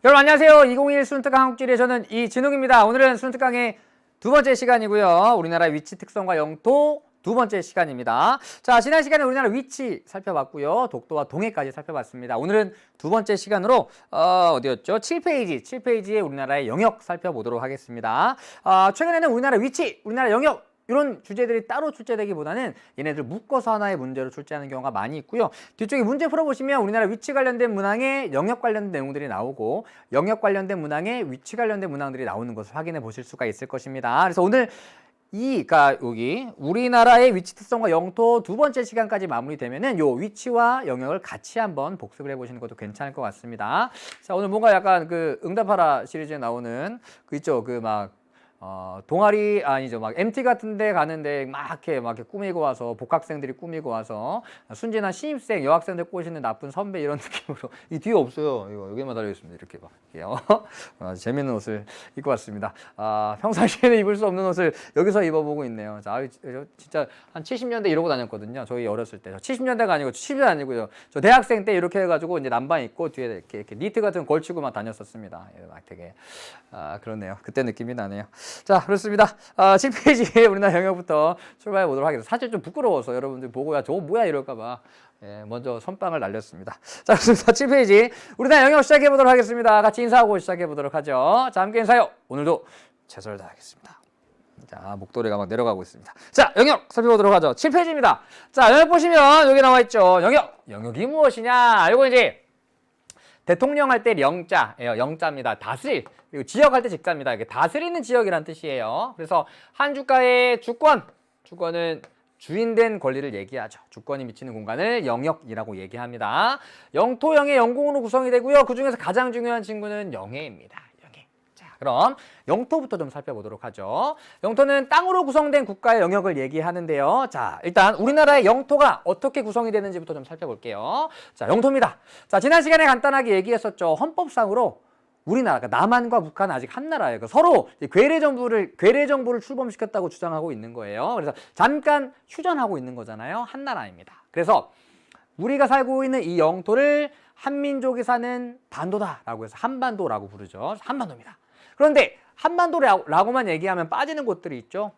여러분 안녕하세요. 2021 순특강 한국지리의 저는 이진웅입니다. 오늘은 순특강의 두 번째 시간이고요. 우리나라 위치 특성과 영토 두 번째 시간입니다. 자, 지난 시간에 우리나라 위치 살펴봤고요. 독도와 동해까지 살펴봤습니다. 오늘은 두 번째 시간으로 어디였죠? 7페이지에 우리나라의 영역 살펴보도록 하겠습니다. 최근에는 우리나라 위치, 우리나라 영역 이런 주제들이 따로 출제되기보다는 얘네들 묶어서 하나의 문제로 출제하는 경우가 많이 있고요. 뒤쪽에 문제 풀어보시면 우리나라 위치 관련된 문항에 영역 관련된 내용들이 나오고 영역 관련된 문항에 위치 관련된 문항들이 나오는 것을 확인해 보실 수가 있을 것입니다. 그래서 오늘 그러니까 여기 우리나라의 위치 특성과 영토 두 번째 시간까지 마무리되면은 요 위치와 영역을 같이 한번 복습을 해보시는 것도 괜찮을 것 같습니다. 자, 오늘 뭔가 약간 그 응답하라 시리즈에 나오는 그 있죠, 그 막 동아리 아니죠, 막 MT 같은 데 가는데 막 이렇게 꾸미고 와서 복학생들이 꾸미고 와서 순진한 신입생 여학생들 꼬시는 나쁜 선배 이런 느낌으로 이 뒤에 없어요. 이거 여기만 달려 있습니다. 이렇게 막 재밌는 옷을 입고 왔습니다. 평상시에는 입을 수 없는 옷을 여기서 입어보고 있네요. 자, 진짜 한 70년대 이러고 다녔거든요. 저희 어렸을 때. 70년대가 아니고 70년 아니고요. 저 대학생 때 이렇게 해가지고 이제 남방 입고 뒤에 이렇게 니트 같은 거 걸치고 막 다녔었습니다. 막 되게 그렇네요. 그때 느낌이 나네요. 자, 그렇습니다. 7페이지에 우리나라 영역부터 출발해 보도록 하겠습니다. 사실 좀 부끄러워서 여러분들 보고 저거 뭐야 이럴까봐 먼저 선빵을 날렸습니다. 자, 그렇습니다. 7페이지 우리나라 영역 시작해 보도록 하겠습니다. 같이 인사하고 시작해 보도록 하죠. 자, 함께 인사요. 오늘도 최선을 다하겠습니다. 자, 목도리가 막 내려가고 있습니다. 자, 영역 살펴보도록 하죠. 7페이지입니다. 자, 영역 보시면 여기 나와 있죠. 영역이 무엇이냐? 이거 이제 대통령 할 때 영자예요. 영자입니다. 다스릴. 그리고 지역 할 때 직자입니다. 이게 다스리는 지역이란 뜻이에요. 그래서 한 주가의 주권은 주인된 권리를 얘기하죠. 주권이 미치는 공간을 영역이라고 얘기합니다. 영토, 영해, 영공으로 구성이 되고요. 그 중에서 가장 중요한 친구는 영해입니다. 영해. 자, 그럼 영토부터 좀 살펴보도록 하죠. 영토는 땅으로 구성된 국가의 영역을 얘기하는데요. 자, 일단 우리나라의 영토가 어떻게 구성이 되는지부터 좀 살펴볼게요. 자, 영토입니다. 자, 지난 시간에 간단하게 얘기했었죠. 헌법상으로 우리나라가 남한과 북한은 아직 한 나라예요. 그러니까 서로 괴뢰 정부를 출범시켰다고 주장하고 있는 거예요. 그래서 잠깐 휴전하고 있는 거잖아요. 한 나라입니다. 그래서 우리가 살고 있는 이 영토를 한민족이 사는 반도다라고 해서 한반도라고 부르죠. 한반도입니다. 그런데 한반도라고만 얘기하면 빠지는 곳들이 있죠.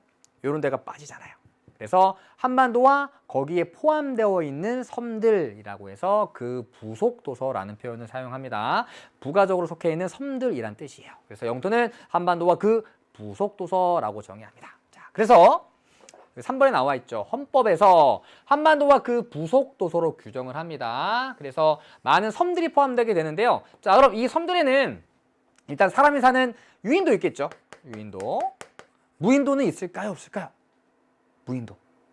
이런 데가 빠지잖아요. 그래서 한반도와 거기에 포함되어 있는 섬들이라고 해서 그 부속도서라는 표현을 사용합니다. 부가적으로 속해 있는 섬들이란 뜻이에요. 그래서 영토는 한반도와 그 부속도서라고 정의합니다. 자, 그래서 3번에 나와 있죠. 헌법에서 한반도와 그 부속도서로 규정을 합니다. 그래서 많은 섬들이 포함되게 되는데요. 자, 그럼 이 섬들에는 일단 사람이 사는 유인도 있겠죠. 유인도. 무인도는 있을까요? 없을까요?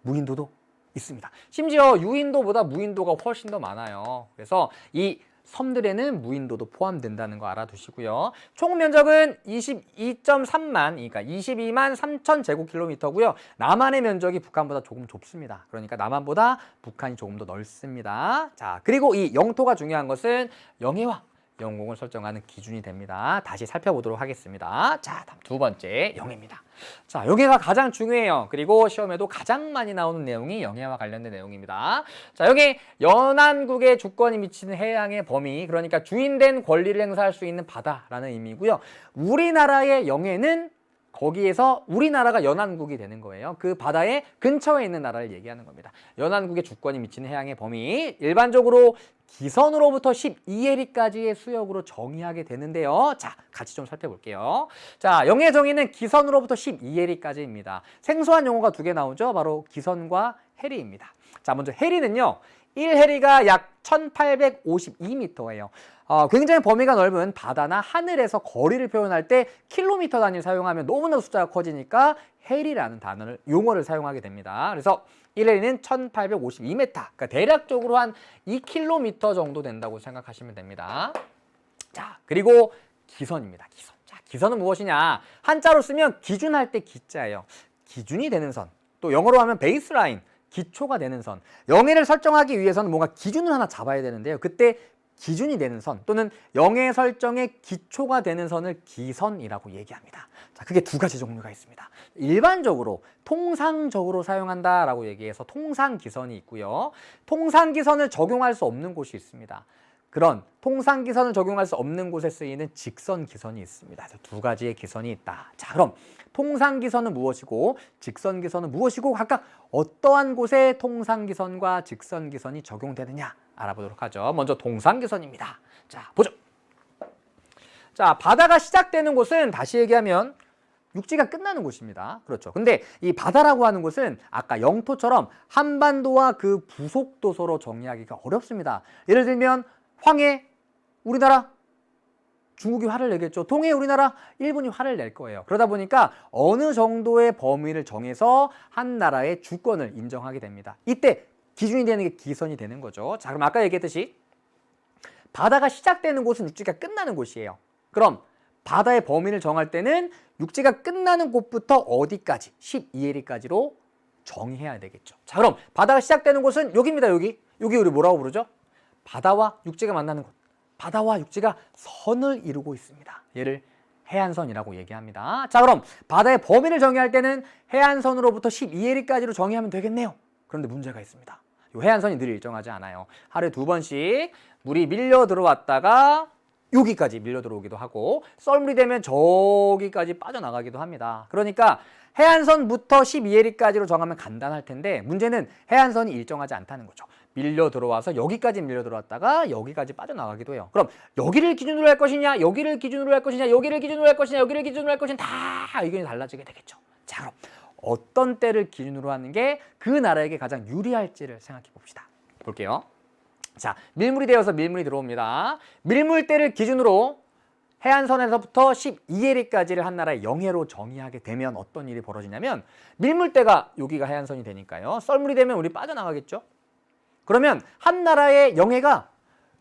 무인도도 있습니다. 심지어 유인도보다 무인도가 훨씬 더 많아요. 그래서 이 섬들에는 무인도도 포함된다는 거 알아두시고요. 총 면적은 22.3만, 그러니까 22만 3천 제곱킬로미터고요. 남한의 면적이 북한보다 조금 좁습니다. 그러니까 남한보다 북한이 조금 더 넓습니다. 자, 그리고 이 영토가 중요한 것은 영해와 영공을 설정하는 기준이 됩니다. 다시 살펴보도록 하겠습니다. 자, 다음 두 번째 영해입니다. 자, 영해가 가장 중요해요. 그리고 시험에도 가장 많이 나오는 내용이 영해와 관련된 내용입니다. 자, 여기 연안국의 주권이 미치는 해양의 범위, 그러니까 주인된 권리를 행사할 수 있는 바다라는 의미고요. 우리나라의 영해는 거기에서 우리나라가 연안국이 되는 거예요. 그 바다의 근처에 있는 나라를 얘기하는 겁니다. 연안국의 주권이 미치는 해양의 범위, 일반적으로 기선으로부터 12해리까지의 수역으로 정의하게 되는데요. 자, 같이 좀 살펴볼게요. 자, 영해 정의는 기선으로부터 12해리까지입니다. 생소한 용어가 두 개 나오죠. 바로 기선과 해리입니다. 자, 먼저 해리는요. 1해리가 약 1852m예요. 굉장히 범위가 넓은 바다나 하늘에서 거리를 표현할 때 킬로미터 단위를 사용하면 너무나 숫자가 커지니까 해리라는 단어를 용어를 사용하게 됩니다. 그래서 1해리는 1852m, 그러니까 대략적으로 한 2km 정도 된다고 생각하시면 됩니다. 자, 그리고 기선입니다. 기선. 자, 기선은 무엇이냐? 한자로 쓰면 기준할 때 기자예요. 기준이 되는 선. 또 영어로 하면 베이스라인. 기초가 되는 선. 영해를 설정하기 위해서는 뭔가 기준을 하나 잡아야 되는데요. 그때 기준이 되는 선 또는 영해 설정의 기초가 되는 선을 기선이라고 얘기합니다. 자, 그게 두 가지 종류가 있습니다. 일반적으로 통상적으로 사용한다라고 얘기해서 통상기선이 있고요. 통상기선을 적용할 수 없는 곳이 있습니다. 그런 통상기선을 적용할 수 없는 곳에 쓰이는 직선기선이 있습니다. 그래서 두 가지의 기선이 있다. 자, 그럼 통상기선은 무엇이고 직선기선은 무엇이고 각각 어떠한 곳에 통상기선과 직선기선이 적용되느냐 알아보도록 하죠. 먼저 통상기선입니다. 자, 보죠. 자, 바다가 시작되는 곳은 다시 얘기하면 육지가 끝나는 곳입니다. 그렇죠. 근데 이 바다라고 하는 곳은 아까 영토처럼 한반도와 그 부속도 서로 정의하기가 어렵습니다. 예를 들면 황해, 우리나라, 중국이 화를 내겠죠. 동해, 우리나라, 일본이 화를 낼 거예요. 그러다 보니까 어느 정도의 범위를 정해서 한 나라의 주권을 인정하게 됩니다. 이때 기준이 되는 게 기선이 되는 거죠. 자, 그럼 아까 얘기했듯이 바다가 시작되는 곳은 육지가 끝나는 곳이에요. 그럼 바다의 범위를 정할 때는 육지가 끝나는 곳부터 어디까지? 12해리까지로 정의해야 되겠죠. 자, 그럼 바다가 시작되는 곳은 여기입니다. 여기 우리 뭐라고 부르죠? 바다와 육지가 만나는 곳. 바다와 육지가 선을 이루고 있습니다. 얘를 해안선이라고 얘기합니다. 자, 그럼 바다의 범위를 정의할 때는 해안선으로부터 12해리까지로 정의하면 되겠네요. 그런데 문제가 있습니다. 이 해안선이 늘 일정하지 않아요. 하루에 2번씩 물이 밀려 들어왔다가 여기까지 밀려 들어오기도 하고 썰물이 되면 저기까지 빠져나가기도 합니다. 그러니까 해안선부터 12해리까지로 정하면 간단할 텐데 문제는 해안선이 일정하지 않다는 거죠. 밀려 들어와서 여기까지 밀려 들어왔다가 여기까지 빠져나가기도 해요. 그럼 여기를 기준으로 할 것이냐, 여기를 기준으로 할 것이냐, 여기를 기준으로 할 것이냐, 여기를 기준으로 할 것이냐 다 의견이 달라지게 되겠죠. 자, 그럼 어떤 때를 기준으로 하는 게 그 나라에게 가장 유리할지를 생각해 봅시다. 볼게요. 자, 밀물이 되어서 밀물이 들어옵니다. 밀물대를 기준으로 해안선에서부터 12해리까지를 한 나라의 영해로 정의하게 되면 어떤 일이 벌어지냐면 밀물대가 여기가 해안선이 되니까요. 썰물이 되면 우리 빠져나가겠죠. 그러면 한 나라의 영해가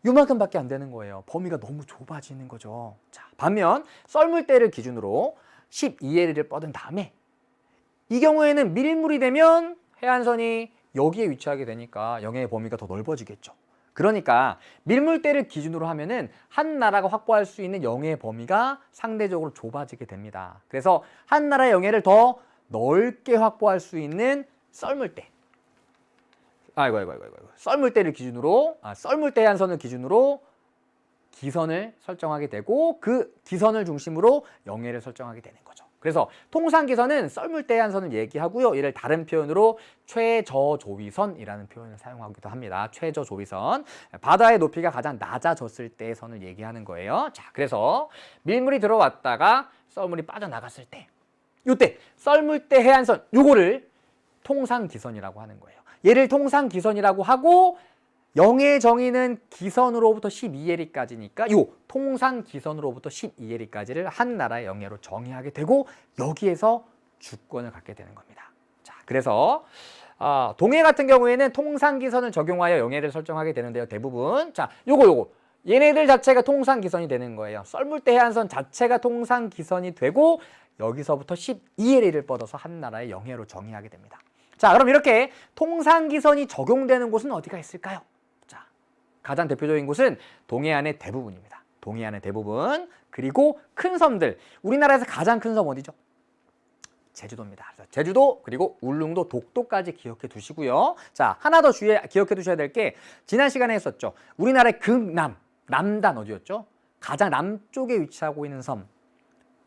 요만큼밖에 안 되는 거예요. 범위가 너무 좁아지는 거죠. 자, 반면 썰물대를 기준으로 12해리를 뻗은 다음에 이 경우에는 밀물이 되면 해안선이 여기에 위치하게 되니까 영해의 범위가 더 넓어지겠죠. 그러니까 밀물대를 기준으로 하면은 한 나라가 확보할 수 있는 영해의 범위가 상대적으로 좁아지게 됩니다. 그래서 한 나라의 영해를 더 넓게 확보할 수 있는 썰물대. 썰물대를 기준으로, 썰물대 해안선을 기준으로 기선을 설정하게 되고 그 기선을 중심으로 영해를 설정하게 되는 거죠. 그래서 통상기선은 썰물대 해안선을 얘기하고요. 이를 다른 표현으로 최저조위선이라는 표현을 사용하기도 합니다. 최저조위선. 바다의 높이가 가장 낮아졌을 때의 선을 얘기하는 거예요. 자, 그래서 밀물이 들어왔다가 썰물이 빠져나갔을 때 이때 썰물대 해안선 요거를 통상기선이라고 하는 거예요. 얘를 통상기선이라고 하고 영해 정의는 기선으로부터 12해리까지니까 요 통상기선으로부터 12해리까지를 한 나라의 영해로 정의하게 되고 여기에서 주권을 갖게 되는 겁니다. 자, 그래서 동해 같은 경우에는 통상기선을 적용하여 영해를 설정하게 되는데요. 대부분 자, 요거 얘네들 자체가 통상기선이 되는 거예요. 썰물대 해안선 자체가 통상기선이 되고 여기서부터 12해리를 뻗어서 한 나라의 영해로 정의하게 됩니다. 자, 그럼 이렇게 통상기선이 적용되는 곳은 어디가 있을까요? 자, 가장 대표적인 곳은 동해안의 대부분입니다. 동해안의 대부분, 그리고 큰 섬들. 우리나라에서 가장 큰 섬 어디죠? 제주도입니다. 그래서 제주도, 그리고 울릉도, 독도까지 기억해 두시고요. 자, 하나 더 기억해 두셔야 될 게 지난 시간에 했었죠. 우리나라의 극남, 남단 어디였죠? 가장 남쪽에 위치하고 있는 섬,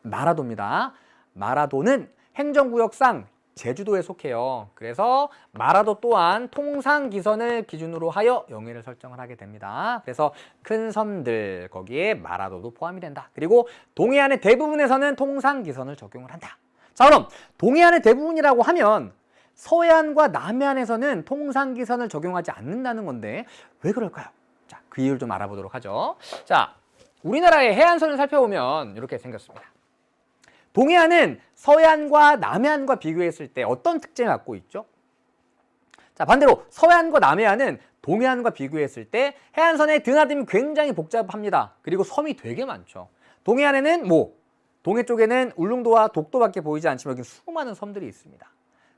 마라도입니다. 마라도는 행정구역상 제주도에 속해요. 그래서 마라도 또한 통상기선을 기준으로 하여 영해를 설정을 하게 됩니다. 그래서 큰 섬들 거기에 마라도도 포함이 된다. 그리고 동해안의 대부분에서는 통상기선을 적용을 한다. 자, 그럼 동해안의 대부분이라고 하면 서해안과 남해안에서는 통상기선을 적용하지 않는다는 건데 왜 그럴까요? 자, 그 이유를 좀 알아보도록 하죠. 자, 우리나라의 해안선을 살펴보면 이렇게 생겼습니다. 동해안은 서해안과 남해안과 비교했을 때 어떤 특징을 갖고 있죠? 자, 반대로 서해안과 남해안은 동해안과 비교했을 때 해안선의 드나듦이 굉장히 복잡합니다. 그리고 섬이 되게 많죠. 동해안에는 동해 쪽에는 울릉도와 독도밖에 보이지 않지만 여기 수많은 섬들이 있습니다.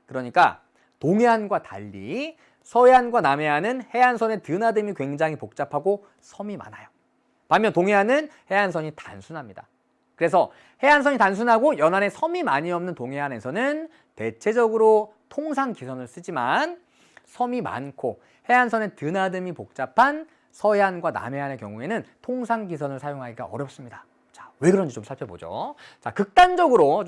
그러니까 동해안과 달리 서해안과 남해안은 해안선의 드나듦이 굉장히 복잡하고 섬이 많아요. 반면 동해안은 해안선이 단순합니다. 그래서 해안선이 단순하고 연안에 섬이 많이 없는 동해안에서는 대체적으로 통상기선을 쓰지만 섬이 많고 해안선의 드나듦이 복잡한 서해안과 남해안의 경우에는 통상기선을 사용하기가 어렵습니다. 자, 왜 그런지 좀 살펴보죠. 자, 극단적으로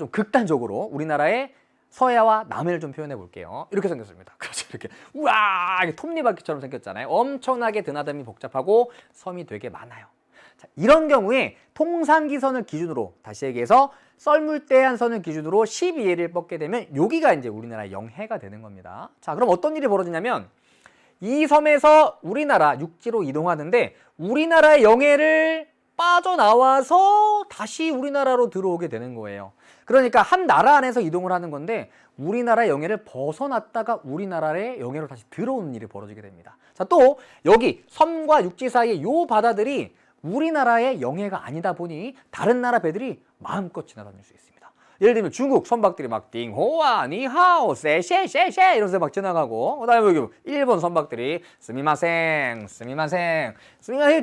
우리나라의 서해와 남해를 좀 표현해 볼게요. 이렇게 생겼습니다. 그렇죠. 이렇게 우와, 이게 톱니바퀴처럼 생겼잖아요. 엄청나게 드나듦이 복잡하고 섬이 되게 많아요. 자, 이런 경우에 통상기선을 기준으로, 다시 얘기해서 썰물대해안선을 기준으로 12해를 뻗게 되면 여기가 이제 우리나라의 영해가 되는 겁니다. 자, 그럼 어떤 일이 벌어지냐면 이 섬에서 우리나라 육지로 이동하는데 우리나라의 영해를 빠져나와서 다시 우리나라로 들어오게 되는 거예요. 그러니까 한 나라 안에서 이동을 하는 건데 우리나라의 영해를 벗어났다가 우리나라의 영해로 다시 들어오는 일이 벌어지게 됩니다. 자, 또 여기 섬과 육지 사이의 요 바다들이 우리나라의 영해가 아니다 보니 다른 나라 배들이 마음껏 지나다닐 수 있습니다. 예를 들면 중국 선박들이 막 띵호아, 니하오, 세셰셰셰 이러면서 막 지나가고, 그다음에 여기 일본 선박들이 스미마생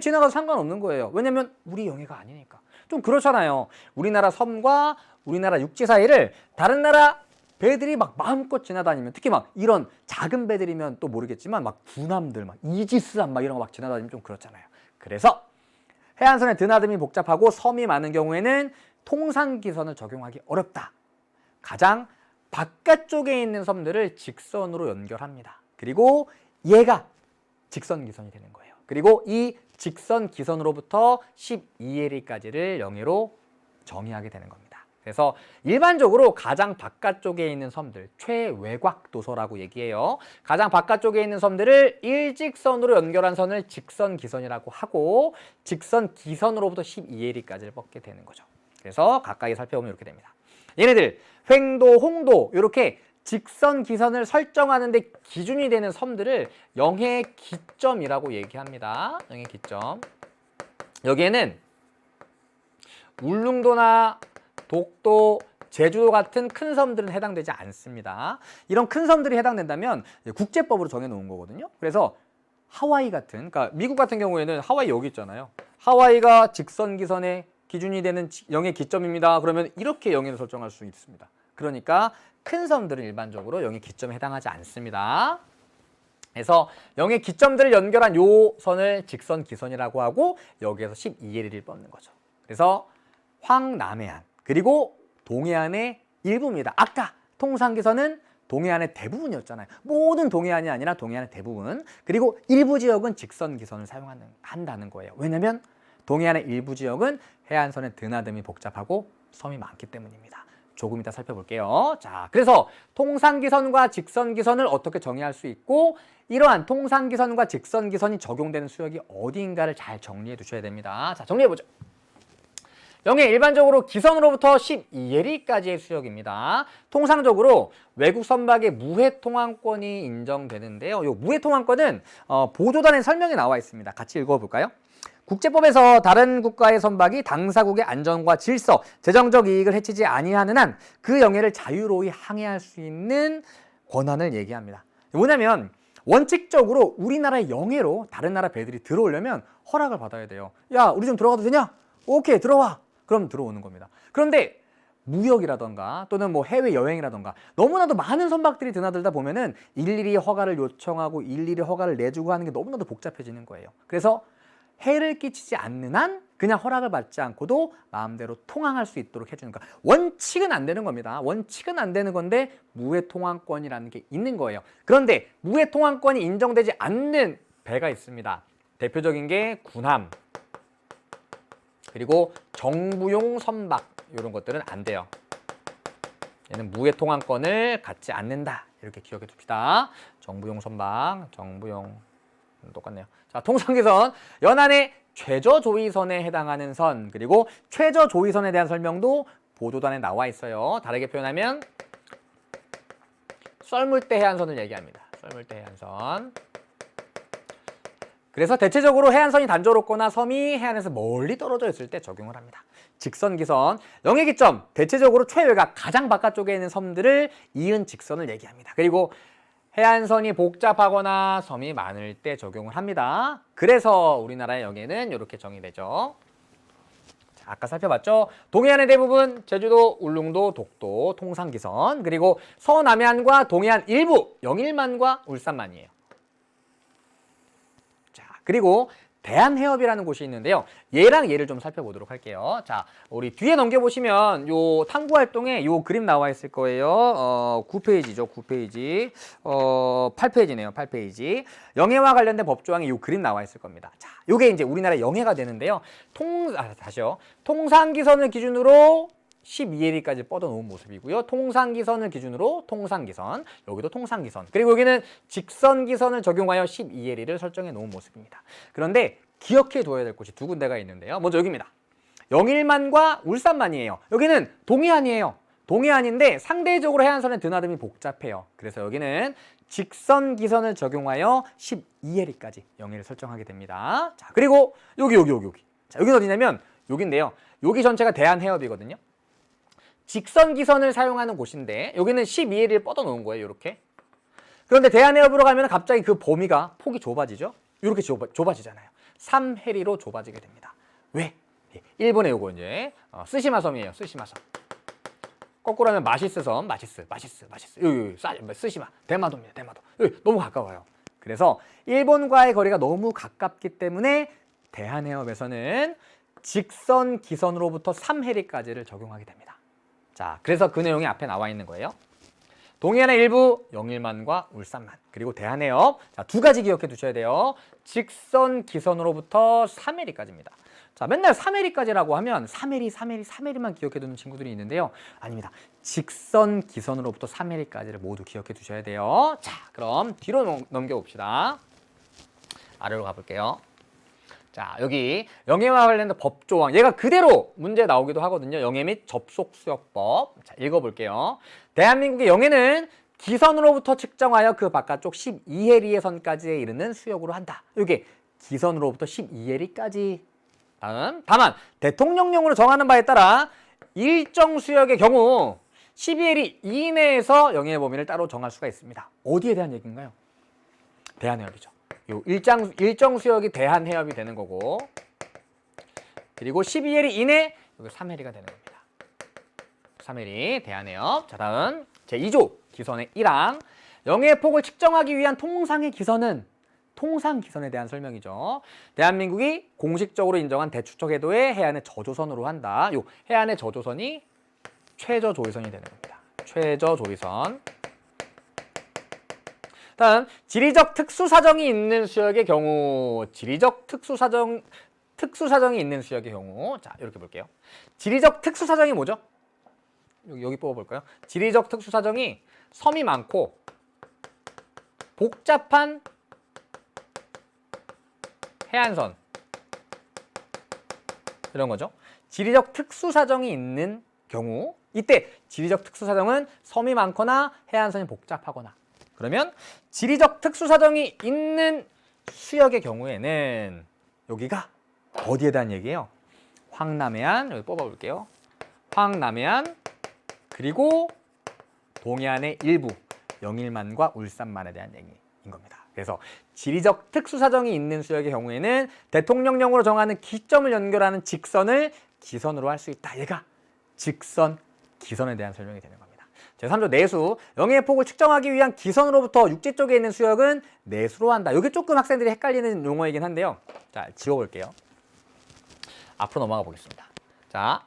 지나가도 상관없는 거예요. 왜냐면 우리 영해가 아니니까. 좀 그렇잖아요. 우리나라 섬과 우리나라 육지 사이를 다른 나라 배들이 막 마음껏 지나다니면, 특히 막 이런 작은 배들이면 또 모르겠지만 막 군함들, 막 이지스함 막 이런 거 막 지나다니면 좀 그렇잖아요. 그래서 해안선의 드나듦이 복잡하고 섬이 많은 경우에는 통상기선을 적용하기 어렵다. 가장 바깥쪽에 있는 섬들을 직선으로 연결합니다. 그리고 얘가 직선기선이 되는 거예요. 그리고 이 직선기선으로부터 12해리까지를 영해로 정의하게 되는 겁니다. 그래서 일반적으로 가장 바깥쪽에 있는 섬들, 최외곽도서라고 얘기해요. 가장 바깥쪽에 있는 섬들을 일직선으로 연결한 선을 직선기선이라고 하고, 직선기선으로부터 12해리까지를 뻗게 되는 거죠. 그래서 가까이 살펴보면 이렇게 됩니다. 얘네들 횡도, 홍도 이렇게 직선기선을 설정하는 데 기준이 되는 섬들을 영해 기점이라고 얘기합니다. 영해 기점. 여기에는 울릉도나 독도, 제주도 같은 큰 섬들은 해당되지 않습니다. 이런 큰 섬들이 해당된다면 국제법으로 정해놓은 거거든요. 그래서 하와이 같은, 그러니까 미국 같은 경우에는 하와이 여기 있잖아요. 하와이가 직선기선의 기준이 되는 영해 기점입니다. 그러면 이렇게 영해를 설정할 수 있습니다. 그러니까 큰 섬들은 일반적으로 영해 기점에 해당하지 않습니다. 그래서 영해 기점들을 연결한 요 선을 직선기선이라고 하고, 여기에서 12해리를 뻗는 거죠. 그래서 황남해안 그리고 동해안의 일부입니다. 아까 통상기선은 동해안의 대부분이었잖아요. 모든 동해안이 아니라 동해안의 대부분, 그리고 일부 지역은 직선기선을 사용한다는 거예요. 왜냐하면 동해안의 일부 지역은 해안선의 드나듦이 복잡하고 섬이 많기 때문입니다. 조금 이따 살펴볼게요. 자, 그래서 통상기선과 직선기선을 어떻게 정의할 수 있고, 이러한 통상기선과 직선기선이 적용되는 수역이 어디인가를 잘 정리해 두셔야 됩니다. 자, 정리해보죠. 영해 일반적으로 기선으로부터 12해리까지의 수역입니다. 통상적으로 외국 선박의 무해 통항권이 인정되는데요. 이 무해 통항권은 보도단에 설명이 나와 있습니다. 같이 읽어볼까요? 국제법에서 다른 국가의 선박이 당사국의 안전과 질서, 재정적 이익을 해치지 아니하는 한 그 영해를 자유로이 항해할 수 있는 권한을 얘기합니다. 뭐냐면 원칙적으로 우리나라의 영해로 다른 나라 배들이 들어오려면 허락을 받아야 돼요. 야, 우리 좀 들어가도 되냐? 오케이, 들어와. 그럼 들어오는 겁니다. 그런데 무역이라던가 또는 뭐 해외 여행이라던가 너무나도 많은 선박들이 드나들다 보면은 일일이 허가를 요청하고 일일이 허가를 내주고 하는 게 너무나도 복잡해지는 거예요. 그래서 해를 끼치지 않는 한 그냥 허락을 받지 않고도 마음대로 통항할 수 있도록 해주는 거. 원칙은 안 되는 겁니다. 원칙은 안 되는 건데 무해 통항권이라는 게 있는 거예요. 그런데 무해 통항권이 인정되지 않는 배가 있습니다. 대표적인 게 군함, 그리고 정부용 선박, 이런 것들은 안 돼요. 얘는 무해 통항권을 갖지 않는다. 이렇게 기억해 둡시다. 정부용 선박, 정부용 똑같네요. 자, 통상기선 연안의 최저조위선에 해당하는 선, 그리고 최저조위선에 대한 설명도 보도단에 나와 있어요. 다르게 표현하면 썰물대 해안선을 얘기합니다. 썰물대 해안선. 그래서 대체적으로 해안선이 단조롭거나 섬이 해안에서 멀리 떨어져 있을 때 적용을 합니다. 직선기선, 영해기점, 대체적으로 최외곽, 가장 바깥쪽에 있는 섬들을 이은 직선을 얘기합니다. 그리고 해안선이 복잡하거나 섬이 많을 때 적용을 합니다. 그래서 우리나라의 영해는 이렇게 정의되죠. 자, 아까 살펴봤죠? 동해안의 대부분, 제주도, 울릉도, 독도, 통상기선, 그리고 서남해안과 동해안 일부, 영일만과 울산만이에요. 자, 그리고 대한해협이라는 곳이 있는데요. 얘랑 얘를 좀 살펴보도록 할게요. 자, 우리 뒤에 넘겨보시면 요 탐구활동에 요 그림 나와 있을 거예요. 9페이지죠. 9페이지. 8페이지네요. 8페이지. 영해와 관련된 법조항에 요 그림 나와 있을 겁니다. 자, 요게 이제 우리나라 영해가 되는데요. 다시요. 통상기선을 기준으로 12LE까지 뻗어놓은 모습이고요. 통상기선을 기준으로 통상기선, 여기도 통상기선, 그리고 여기는 직선기선을 적용하여 12LE를 설정해 놓은 모습입니다. 그런데 기억해 둬야 될 곳이 두 군데가 있는데요. 먼저 여기입니다. 영일만과 울산만이에요. 여기는 동해안이에요. 동해안인데 상대적으로 해안선의 드나듦이 복잡해요. 그래서 여기는 직선기선을 적용하여 12LE까지 영해를 설정하게 됩니다. 자, 그리고 여기. 자, 여기는 어디냐면 여기인데요. 여기 전체가 대한해협이거든요. 직선기선을 사용하는 곳인데 여기는 12LE를 뻗어 놓은 거예요. 이렇게. 그런데 대한해협으로 가면 갑자기 그 범위가 폭이 좁아지죠. 이렇게 좁아지잖아요. 3해리로 좁아지게 됩니다. 왜? 일본의 요거 이제 쓰시마섬이에요. 쓰시마섬. 거꾸로 하면 마시스섬, 마시스. 여기 쓰시마. 대마도입니다. 대마도. 여기 너무 가까워요. 그래서 일본과의 거리가 너무 가깝기 때문에 대한해협에서는 직선기선으로부터 3해리까지를 적용하게 됩니다. 자, 그래서 그 내용이 앞에 나와 있는 거예요. 동해안의 일부, 영일만과 울산만, 그리고 대한해협. 자, 두 가지 기억해 두셔야 돼요. 직선 기선으로부터 3해리까지입니다. 자, 맨날 3해리까지라고 하면 3해리만 기억해 두는 친구들이 있는데요. 아닙니다. 직선 기선으로부터 3해리까지를 모두 기억해 두셔야 돼요. 자, 그럼 뒤로 넘겨봅시다. 아래로 가볼게요. 자, 여기 영해와 관련된 법조항, 얘가 그대로 문제 나오기도 하거든요. 영해 및 접속수역법. 자, 읽어볼게요. 대한민국의 영해는 기선으로부터 측정하여 그 바깥쪽 12해리의 선까지에 이르는 수역으로 한다. 이게 기선으로부터 12해리까지. 다만 대통령령으로 정하는 바에 따라 일정 수역의 경우 12해리 이내에서 영해의 범위를 따로 정할 수가 있습니다. 어디에 대한 얘기인가요? 대한해협이죠. 요 일정 수역이 대한해협이 되는 거고, 그리고 12해리 이내 여기 3해리가 되는 겁니다. 3해리 대한해협. 자, 다음 제2조 기선의 1항 영해의 폭을 측정하기 위한 통상의 기선은 통상기선에 대한 설명이죠. 대한민국이 공식적으로 인정한 대추척 해도의 해안의 저조선으로 한다. 요 해안의 저조선이 최저조위선이 되는 겁니다. 최저조위선. 다음 지리적 특수사정이 있는 수역의 경우, 지리적 특수사정이 있는 수역의 경우, 자, 이렇게 볼게요. 지리적 특수사정이 뭐죠? 여기 뽑아볼까요? 지리적 특수사정이 섬이 많고 복잡한 해안선, 이런 거죠. 지리적 특수사정이 있는 경우, 이때 지리적 특수사정은 섬이 많거나 해안선이 복잡하거나, 그러면 지리적 특수사정이 있는 수역의 경우에는 여기가 어디에 대한 얘기예요? 황남해안, 여기 뽑아볼게요. 황남해안, 그리고 동해안의 일부, 영일만과 울산만에 대한 얘기인 겁니다. 그래서 지리적 특수사정이 있는 수역의 경우에는 대통령령으로 정하는 기점을 연결하는 직선을 기선으로 할 수 있다. 얘가 직선, 기선에 대한 설명이 되는 겁니다. 제3조 내수, 영해의 폭을 측정하기 위한 기선으로부터 육지 쪽에 있는 수역은 내수로 한다. 이게 조금 학생들이 헷갈리는 용어이긴 한데요. 자, 지워볼게요. 앞으로 넘어가 보겠습니다. 자,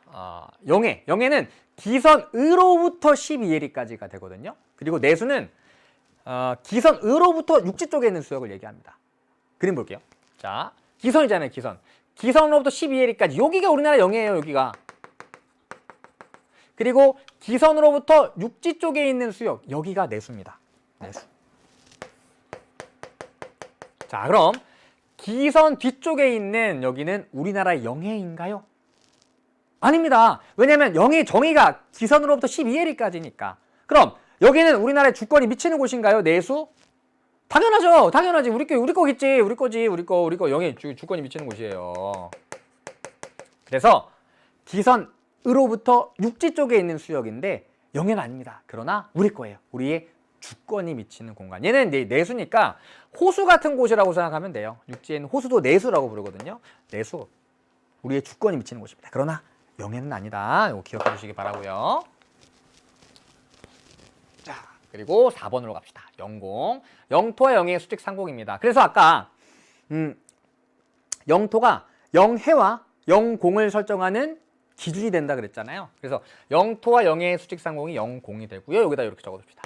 영해는 기선으로부터 12해리까지가 되거든요. 그리고 내수는 기선으로부터 육지 쪽에 있는 수역을 얘기합니다. 그림 볼게요. 자, 기선이잖아요, 기선. 기선으로부터 12해리까지. 여기가 우리나라 영해예요, 여기가. 그리고 기선으로부터 육지 쪽에 있는 수역, 여기가 내수입니다. 내수. 자, 그럼 기선 뒤쪽에 있는 여기는 우리나라 영해인가요? 아닙니다. 왜냐하면 영해 정의가 기선으로부터 12해리까지니까. 그럼 여기는 우리나라의 주권이 미치는 곳인가요? 내수? 당연하죠. 당연하지. 우리 거겠지. 우리 거 영해 주권이 미치는 곳이에요. 그래서 기선으로부터 육지 쪽에 있는 수역인데 영해는 아닙니다. 그러나 우리 거예요. 우리의 주권이 미치는 공간. 얘는 내수니까 호수 같은 곳이라고 생각하면 돼요. 육지에는 호수도 내수라고 부르거든요. 내수. 우리의 주권이 미치는 곳입니다. 그러나 영해는 아니다. 이거 기억해 주시기 바라고요. 자, 그리고 4번으로 갑시다. 영공. 영토와 영해의 수직 상공입니다. 그래서 아까 영토가 영해와 영공을 설정하는 기준이 된다 그랬잖아요. 그래서 영토와 영해의 수직상공이 영공이 되고요. 여기다 이렇게 적어둡시다.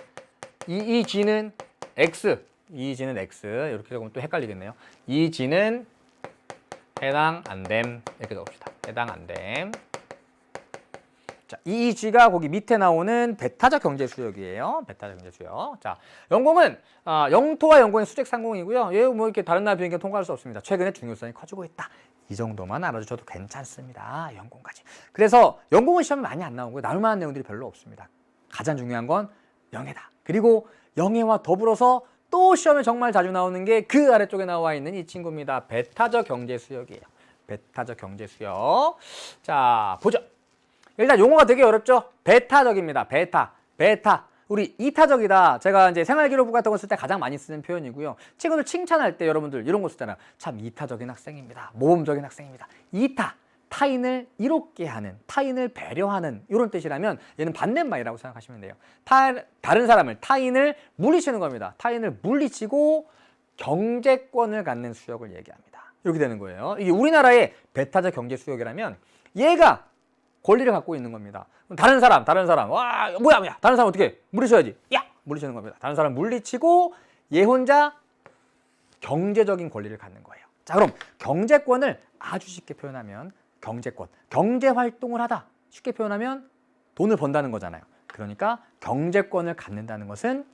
이 g는 x, 이 g는 x 이렇게 적으면 또 헷갈리겠네요. 이 g는 해당 안됨 이렇게 적읍시다. 해당 안됨. 자, 이 g가 거기 밑에 나오는 베타적 경제 수역이에요. 베타적 경제 수역. 자, 영공은 영토와 영공의 수직 상공이고요. 얘 뭐 이렇게 다른 나라 비행기 통과할 수 없습니다. 최근에 중요성이 커지고 있다. 이 정도만 알아주셔도 괜찮습니다. 영공까지. 그래서 영공은 시험에 많이 안 나오고요. 나올 만한 내용들이 별로 없습니다. 가장 중요한 건 영해다. 그리고 영해와 더불어서 또 시험에 정말 자주 나오는 게 그 아래쪽에 나와 있는 이 친구입니다. 베타적 경제 수역이에요. 베타적 경제 수역. 자, 보죠. 일단 용어가 되게 어렵죠? 베타적입니다. 베타. 우리 이타적이다. 제가 이제 생활기록부 같은 거 쓸 때 가장 많이 쓰는 표현이고요. 친구들 칭찬할 때 여러분들 이런 거 쓰잖아요. 참 이타적인 학생입니다. 모범적인 학생입니다. 이타, 타인을 이롭게 하는, 타인을 배려하는 이런 뜻이라면 얘는 반대말이라고 생각하시면 돼요. 다른 사람을, 타인을 물리치는 겁니다. 타인을 물리치고 경제권을 갖는 수역을 얘기합니다. 이렇게 되는 거예요. 이게 우리나라의 베타적 경제 수역이라면 얘가 권리를 갖고 있는 겁니다. 다른 사람, 와, 뭐야, 다른 사람 어떻게 물리쳐야지, 야, 물리치는 겁니다. 다른 사람 물리치고 얘 혼자 경제적인 권리를 갖는 거예요. 자, 그럼 경제권을 아주 쉽게 표현하면 경제권, 경제 활동을 하다. 쉽게 표현하면 돈을 번다는 거잖아요. 그러니까 경제권을 갖는다는 것은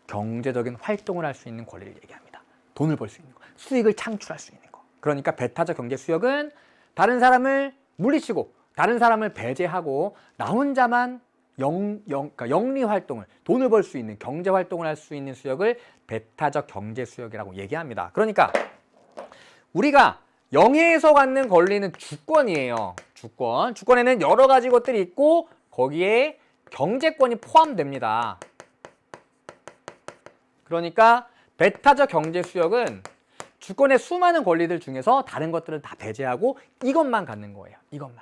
경제적인 활동을 할 수 있는 권리를 얘기합니다. 돈을 벌 수 있는 거, 수익을 창출할 수 있는 거. 그러니까 베타적 경제 수역은 다른 사람을 물리치고 다른 사람을 배제하고 나 혼자만 그러니까 영리 활동을, 돈을 벌 수 있는 경제 활동을 할 수 있는 수역을 베타적 경제 수역이라고 얘기합니다. 그러니까 우리가 영해에서 갖는 권리는 주권이에요. 주권에는 여러 가지 것들이 있고 거기에 경제권이 포함됩니다. 그러니까 베타적 경제 수역은 주권의 수많은 권리들 중에서 다른 것들을 다 배제하고 이것만 갖는 거예요. 이것만.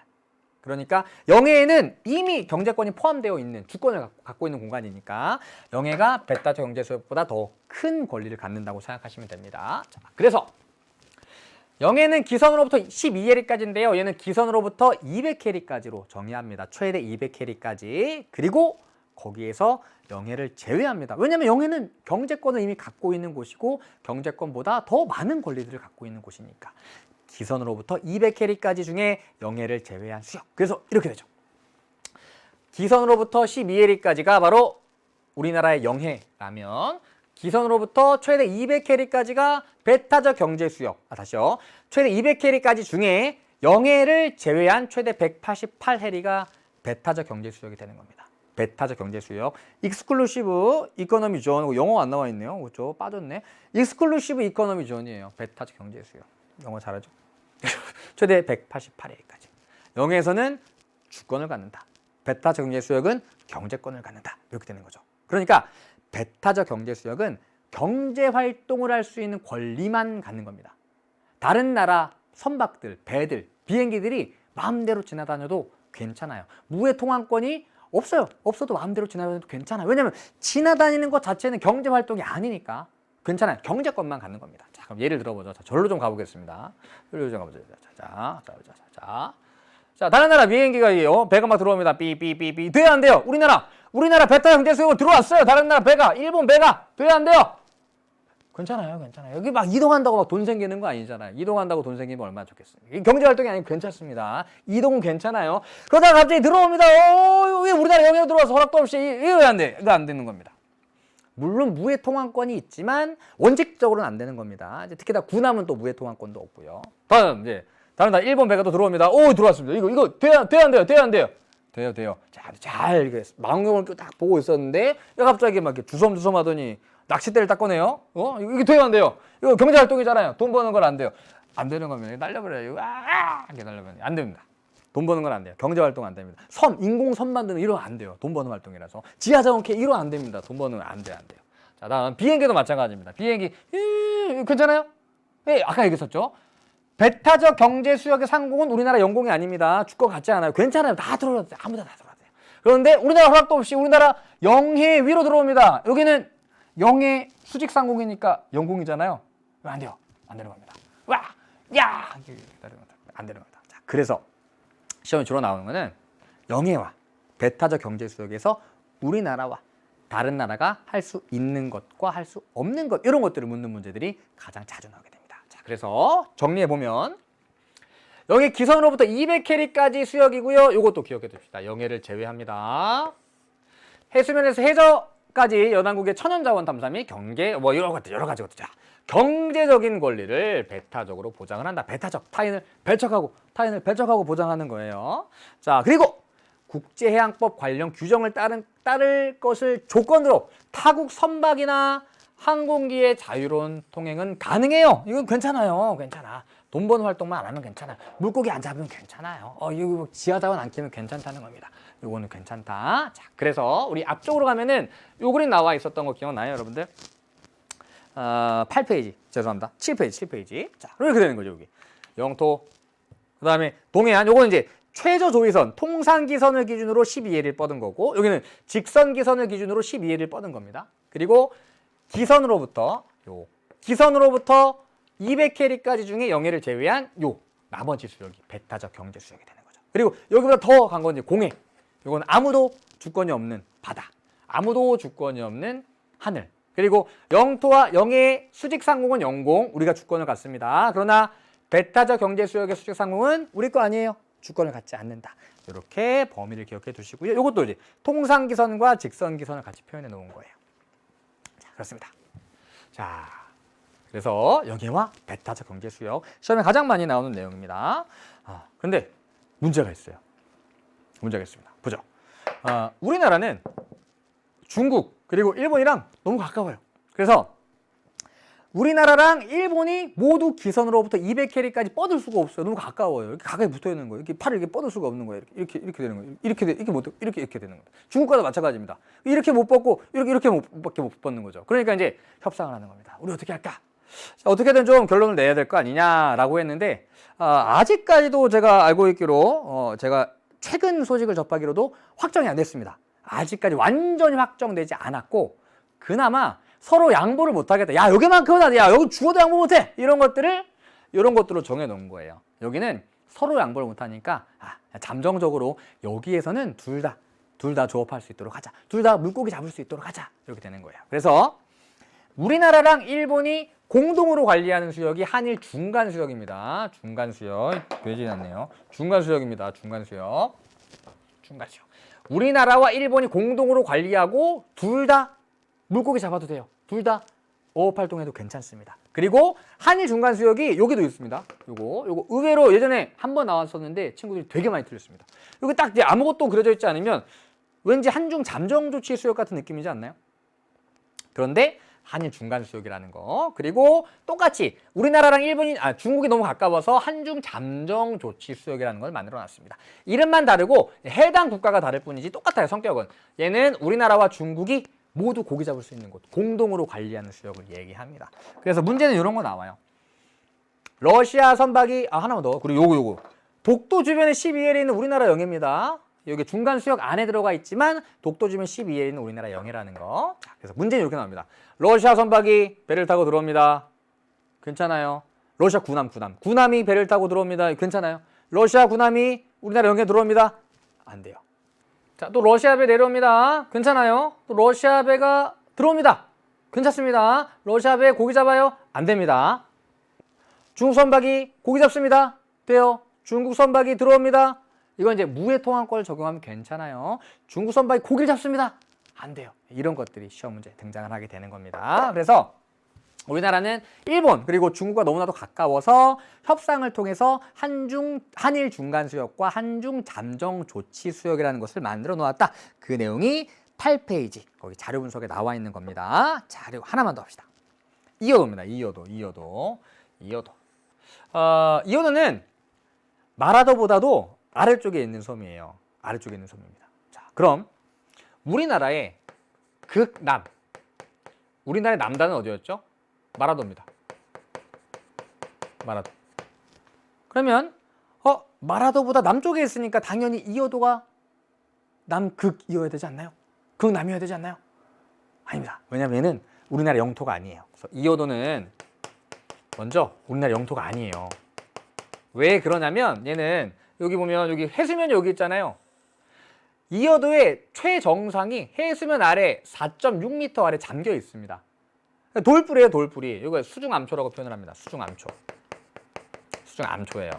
그러니까 영해에는 이미 경제권이 포함되어 있는 주권을 갖고 있는 공간이니까 영해가 베타적 경제 수역보다 더 큰 권리를 갖는다고 생각하시면 됩니다. 자, 그래서 영해는 기선으로부터 12캐리까지인데요. 얘는 기선으로부터 200캐리까지로 정의합니다. 최대 200캐리까지. 그리고 거기에서 영해를 제외합니다. 왜냐하면 영해는 경제권을 이미 갖고 있는 곳이고 경제권보다 더 많은 권리들을 갖고 있는 곳이니까. 기선으로부터 200캐리까지 중에 영해를 제외한 수역. 그래서 이렇게 되죠. 기선으로부터 12캐리까지가 바로 우리나라의 영해라면 기선으로부터 최대 200캐리까지가 베타적 경제 수역. 다시요. 최대 200캐리까지 중에 영해를 제외한 최대 188해리가 베타적 경제 수역이 되는 겁니다. 베타적 경제 수역. 익스클루시브 이코노미 존. 영어 안 나와 있네요. 그렇죠? 빠졌네. 익스클루시브 이코노미 존이에요. 베타적 경제 수역. 영어 잘하죠? 최대 188회까지. 영해에서는 주권을 갖는다. 베타적 경제 수역은 경제권을 갖는다. 이렇게 되는 거죠. 그러니까 베타적 경제 수역은 경제 활동을 할 수 있는 권리만 갖는 겁니다. 다른 나라 선박들, 배들, 비행기들이 마음대로 지나다녀도 괜찮아요. 무해 통항권이 없어요. 없어도 마음대로 지나다녀도 괜찮아요. 왜냐하면 지나다니는 것 자체는 경제 활동이 아니니까 괜찮아요. 경제권만 갖는 겁니다. 자, 그럼 예를 들어보죠. 자, 절로 좀 가보겠습니다. 절로 좀 가보죠. 자, 다른 나라 비행기가 배가 막 들어옵니다. 삐삐삐삐. 돼야 안 돼요. 우리나라 베타 경제 수역으로 들어왔어요. 다른 나라 배가, 일본 배가 돼야 안 돼요. 괜찮아요. 여기 막 이동한다고 막 돈 생기는 거 아니잖아요. 이동한다고 돈 생기면 얼마나 좋겠습니까? 경제 활동이 아니고 괜찮습니다. 이동은 괜찮아요. 그러다가 갑자기 들어옵니다. 왜 우리나라 영해로 들어와서 허락도 없이 이거 왜 안 돼? 이거 안 되는 겁니다. 물론 무해 통항권이 있지만 원칙적으로는 안 되는 겁니다. 이제 특히 다 군함은 또 무해 통항권도 없고요. 다른 나 일본 배가 또 들어옵니다. 들어왔습니다. 이거 돼야 안 돼요? 돼요. 잘 이게 망경을 딱 보고 있었는데 갑자기 막 이렇게 주섬주섬 하더니 낚싯대를 딱 꺼내요. 이게 돼요 안 돼요? 이거 경제 활동이잖아요. 돈 버는 건 안 돼요. 안 되는 거면 날려버려요. 이렇게 날려버려요. 안 됩니다. 돈 버는 건 안 돼요. 경제 활동 안 됩니다. 인공섬 만드는 이런 안 돼요. 돈 버는 활동이라서. 지하자원 캐 이런 안 됩니다. 돈 버는 안 돼요. 자, 다음 비행기도 마찬가지입니다. 비행기 괜찮아요? 네, 아까 얘기했었죠. 베타적 경제 수역의 상공은 우리나라 영공이 아닙니다. 주권 갖지 않아요. 괜찮아요. 다 들어가도 돼요. 아무데나 다 들어가도 돼요. 그런데 우리나라 허락도 없이 우리나라 영해 위로 들어옵니다. 여기는 영해 수직 상공이니까 영공이잖아요. 안 돼요. 안 되는 겁니다. 야! 안 되는 거다. 자, 그래서 시험에 주로 나오는 거는 영해와 배타적 경제수역에서 우리나라와 다른 나라가 할 수 있는 것과 할 수 없는 것 이런 것들을 묻는 문제들이 가장 자주 나오게 됩니다. 자, 그래서 정리해 보면 영해 기선으로부터 200캐리까지 수역이고요. 이것도 기억해 둡시다. 영해를 제외합니다. 해수면에서 해저까지 연안국의 천연자원 탐사 및 경계 뭐 여러 가지 것들. 자, 경제적인 권리를 배타적으로 보장을 한다. 배타적 타인을 배척하고 보장하는 거예요. 자, 그리고 국제해양법 관련 규정을 따를 것을 조건으로 타국 선박이나 항공기의 자유로운 통행은 가능해요. 이건 괜찮아요. 괜찮아. 돈 버는 활동만 안 하면 괜찮아요. 물고기 안 잡으면 괜찮아요. 이거 지하자원 안 키면 괜찮다는 겁니다. 이거는 괜찮다. 자, 그래서 우리 앞쪽으로 가면은 요 그림 나와 있었던 거 기억나요, 여러분들? 8페이지, 죄송합니다. 7페이지. 자, 이렇게 되는 거죠, 여기. 영토, 그 다음에 동해안, 요거는 이제 최저 조위선, 통상기선을 기준으로 12L을 뻗은 거고, 여기는 직선기선을 기준으로 12L을 뻗은 겁니다. 그리고 기선으로부터 200캐리까지 중에 영해를 제외한 요 나머지 수역이 배타적 경제수역이 되는 거죠. 그리고 여기보다 더 간 건 이제 공해. 이건 아무도 주권이 없는 바다, 아무도 주권이 없는 하늘. 그리고 영토와 영해의 수직상공은 영공, 우리가 주권을 갖습니다. 그러나 배타적 경제수역의 수직상공은 우리 거 아니에요. 주권을 갖지 않는다. 이렇게 범위를 기억해 두시고요. 이것도 이제 통상기선과 직선기선을 같이 표현해 놓은 거예요. 자, 그렇습니다. 자, 그래서 영해와 배타적 경제수역 시험에 가장 많이 나오는 내용입니다. 근데 문제가 있어요. 문제가 있습니다. 보죠. 우리나라는 중국 그리고 일본이랑 너무 가까워요. 그래서 우리나라랑 일본이 모두 기선으로부터 200캐리까지 뻗을 수가 없어요. 너무 가까워요. 이렇게 가까이 붙어 있는 거예요. 이렇게 팔을 이렇게 뻗을 수가 없는 거예요. 이렇게 되는 거예요. 이렇게 되는 거예요. 중국과도 마찬가지입니다. 이렇게 못 뻗고 이렇게 못 뻗는 거죠. 그러니까 이제 협상을 하는 겁니다. 우리 어떻게 할까? 자, 어떻게든 좀 결론을 내야 될 거 아니냐라고 했는데 아직까지도 제가 알고 있기로 제가 최근 소식을 접하기로도 확정이 안 됐습니다. 아직까지 완전히 확정되지 않았고 그나마 서로 양보를 못 하겠다. 야, 여기만큼은 안 돼. 야, 여기 죽어도 양보 못 해. 이런 것들로 정해 놓은 거예요. 여기는 서로 양보를 못 하니까 잠정적으로 여기에서는 둘 다 조업할 수 있도록 하자. 둘 다 물고기 잡을 수 있도록 하자. 이렇게 되는 거예요. 그래서 우리나라랑 일본이 공동으로 관리하는 수역이 한일 중간 수역입니다. 중간 수역. 되지 않네요. 중간 수역입니다. 중간 수역. 우리나라와 일본이 공동으로 관리하고 둘 다 물고기 잡아도 돼요. 둘 다 어업 활동해도 괜찮습니다. 그리고 한일 중간 수역이 여기도 있습니다. 요거 의외로 예전에 한 번 나왔었는데 친구들이 되게 많이 틀렸습니다. 여기 딱 이제 아무것도 그려져 있지 않으면 왠지 한중 잠정 조치 수역 같은 느낌이지 않나요? 그런데 한일 중간 수역이라는 거. 그리고 똑같이 우리나라랑 중국이 너무 가까워서 한중 잠정 조치 수역이라는 걸 만들어 놨습니다. 이름만 다르고 해당 국가가 다를 뿐이지 똑같아요. 성격은. 얘는 우리나라와 중국이 모두 고기 잡을 수 있는 곳, 공동으로 관리하는 수역을 얘기합니다. 그래서 문제는 이런 거 나와요. 러시아 선박이 하나만 더. 그리고 요거 독도 주변에 12L에 있는 우리나라 영해입니다. 여기 중간 수역 안에 들어가 있지만 독도 주변 12L에 있는 우리나라 영해라는 거. 자, 그래서 문제는 이렇게 나옵니다. 러시아 선박이 배를 타고 들어옵니다. 괜찮아요. 러시아 군함이 배를 타고 들어옵니다. 괜찮아요. 러시아 군함이 우리나라 영해에 들어옵니다. 안 돼요. 자, 또 러시아 배 내려옵니다. 괜찮아요. 또 러시아 배가 들어옵니다. 괜찮습니다. 러시아 배 고기 잡아요? 안 됩니다. 중국 선박이 고기 잡습니다. 돼요. 중국 선박이 들어옵니다. 이건 이제 무해 통항권을 적용하면 괜찮아요. 중국 선박이 고기를 잡습니다. 안 돼요. 이런 것들이 시험 문제에 등장을 하게 되는 겁니다. 그래서 우리나라는 일본 그리고 중국과 너무나도 가까워서 협상을 통해서 한일 중간 수역과 한중 잠정 조치 수역이라는 것을 만들어 놓았다. 그 내용이 8페이지 거기 자료 분석에 나와 있는 겁니다. 자, 그리고 하나만 더 합시다. 이어도입니다. 이어도. 이어도는 마라도보다도 아래쪽에 있는 섬이에요. 아래쪽에 있는 섬입니다. 자, 그럼 우리나라의 극남, 우리나라의 남단은 어디였죠? 마라도입니다. 마라도. 그러면 마라도보다 남쪽에 있으니까 당연히 이어도가 남극이어야 되지 않나요? 극남이어야 되지 않나요? 아닙니다. 왜냐하면 얘는 우리나라 영토가 아니에요. 그래서 이어도는 먼저 우리나라 영토가 아니에요. 왜 그러냐면 얘는 여기 보면 여기 해수면이 여기 있잖아요. 이어도의 최정상이 해수면 아래 4.6m 아래 잠겨 있습니다. 돌뿌리예요, 돌뿌리. 이거 수중암초라고 표현을 합니다. 수중암초. 수중암초예요.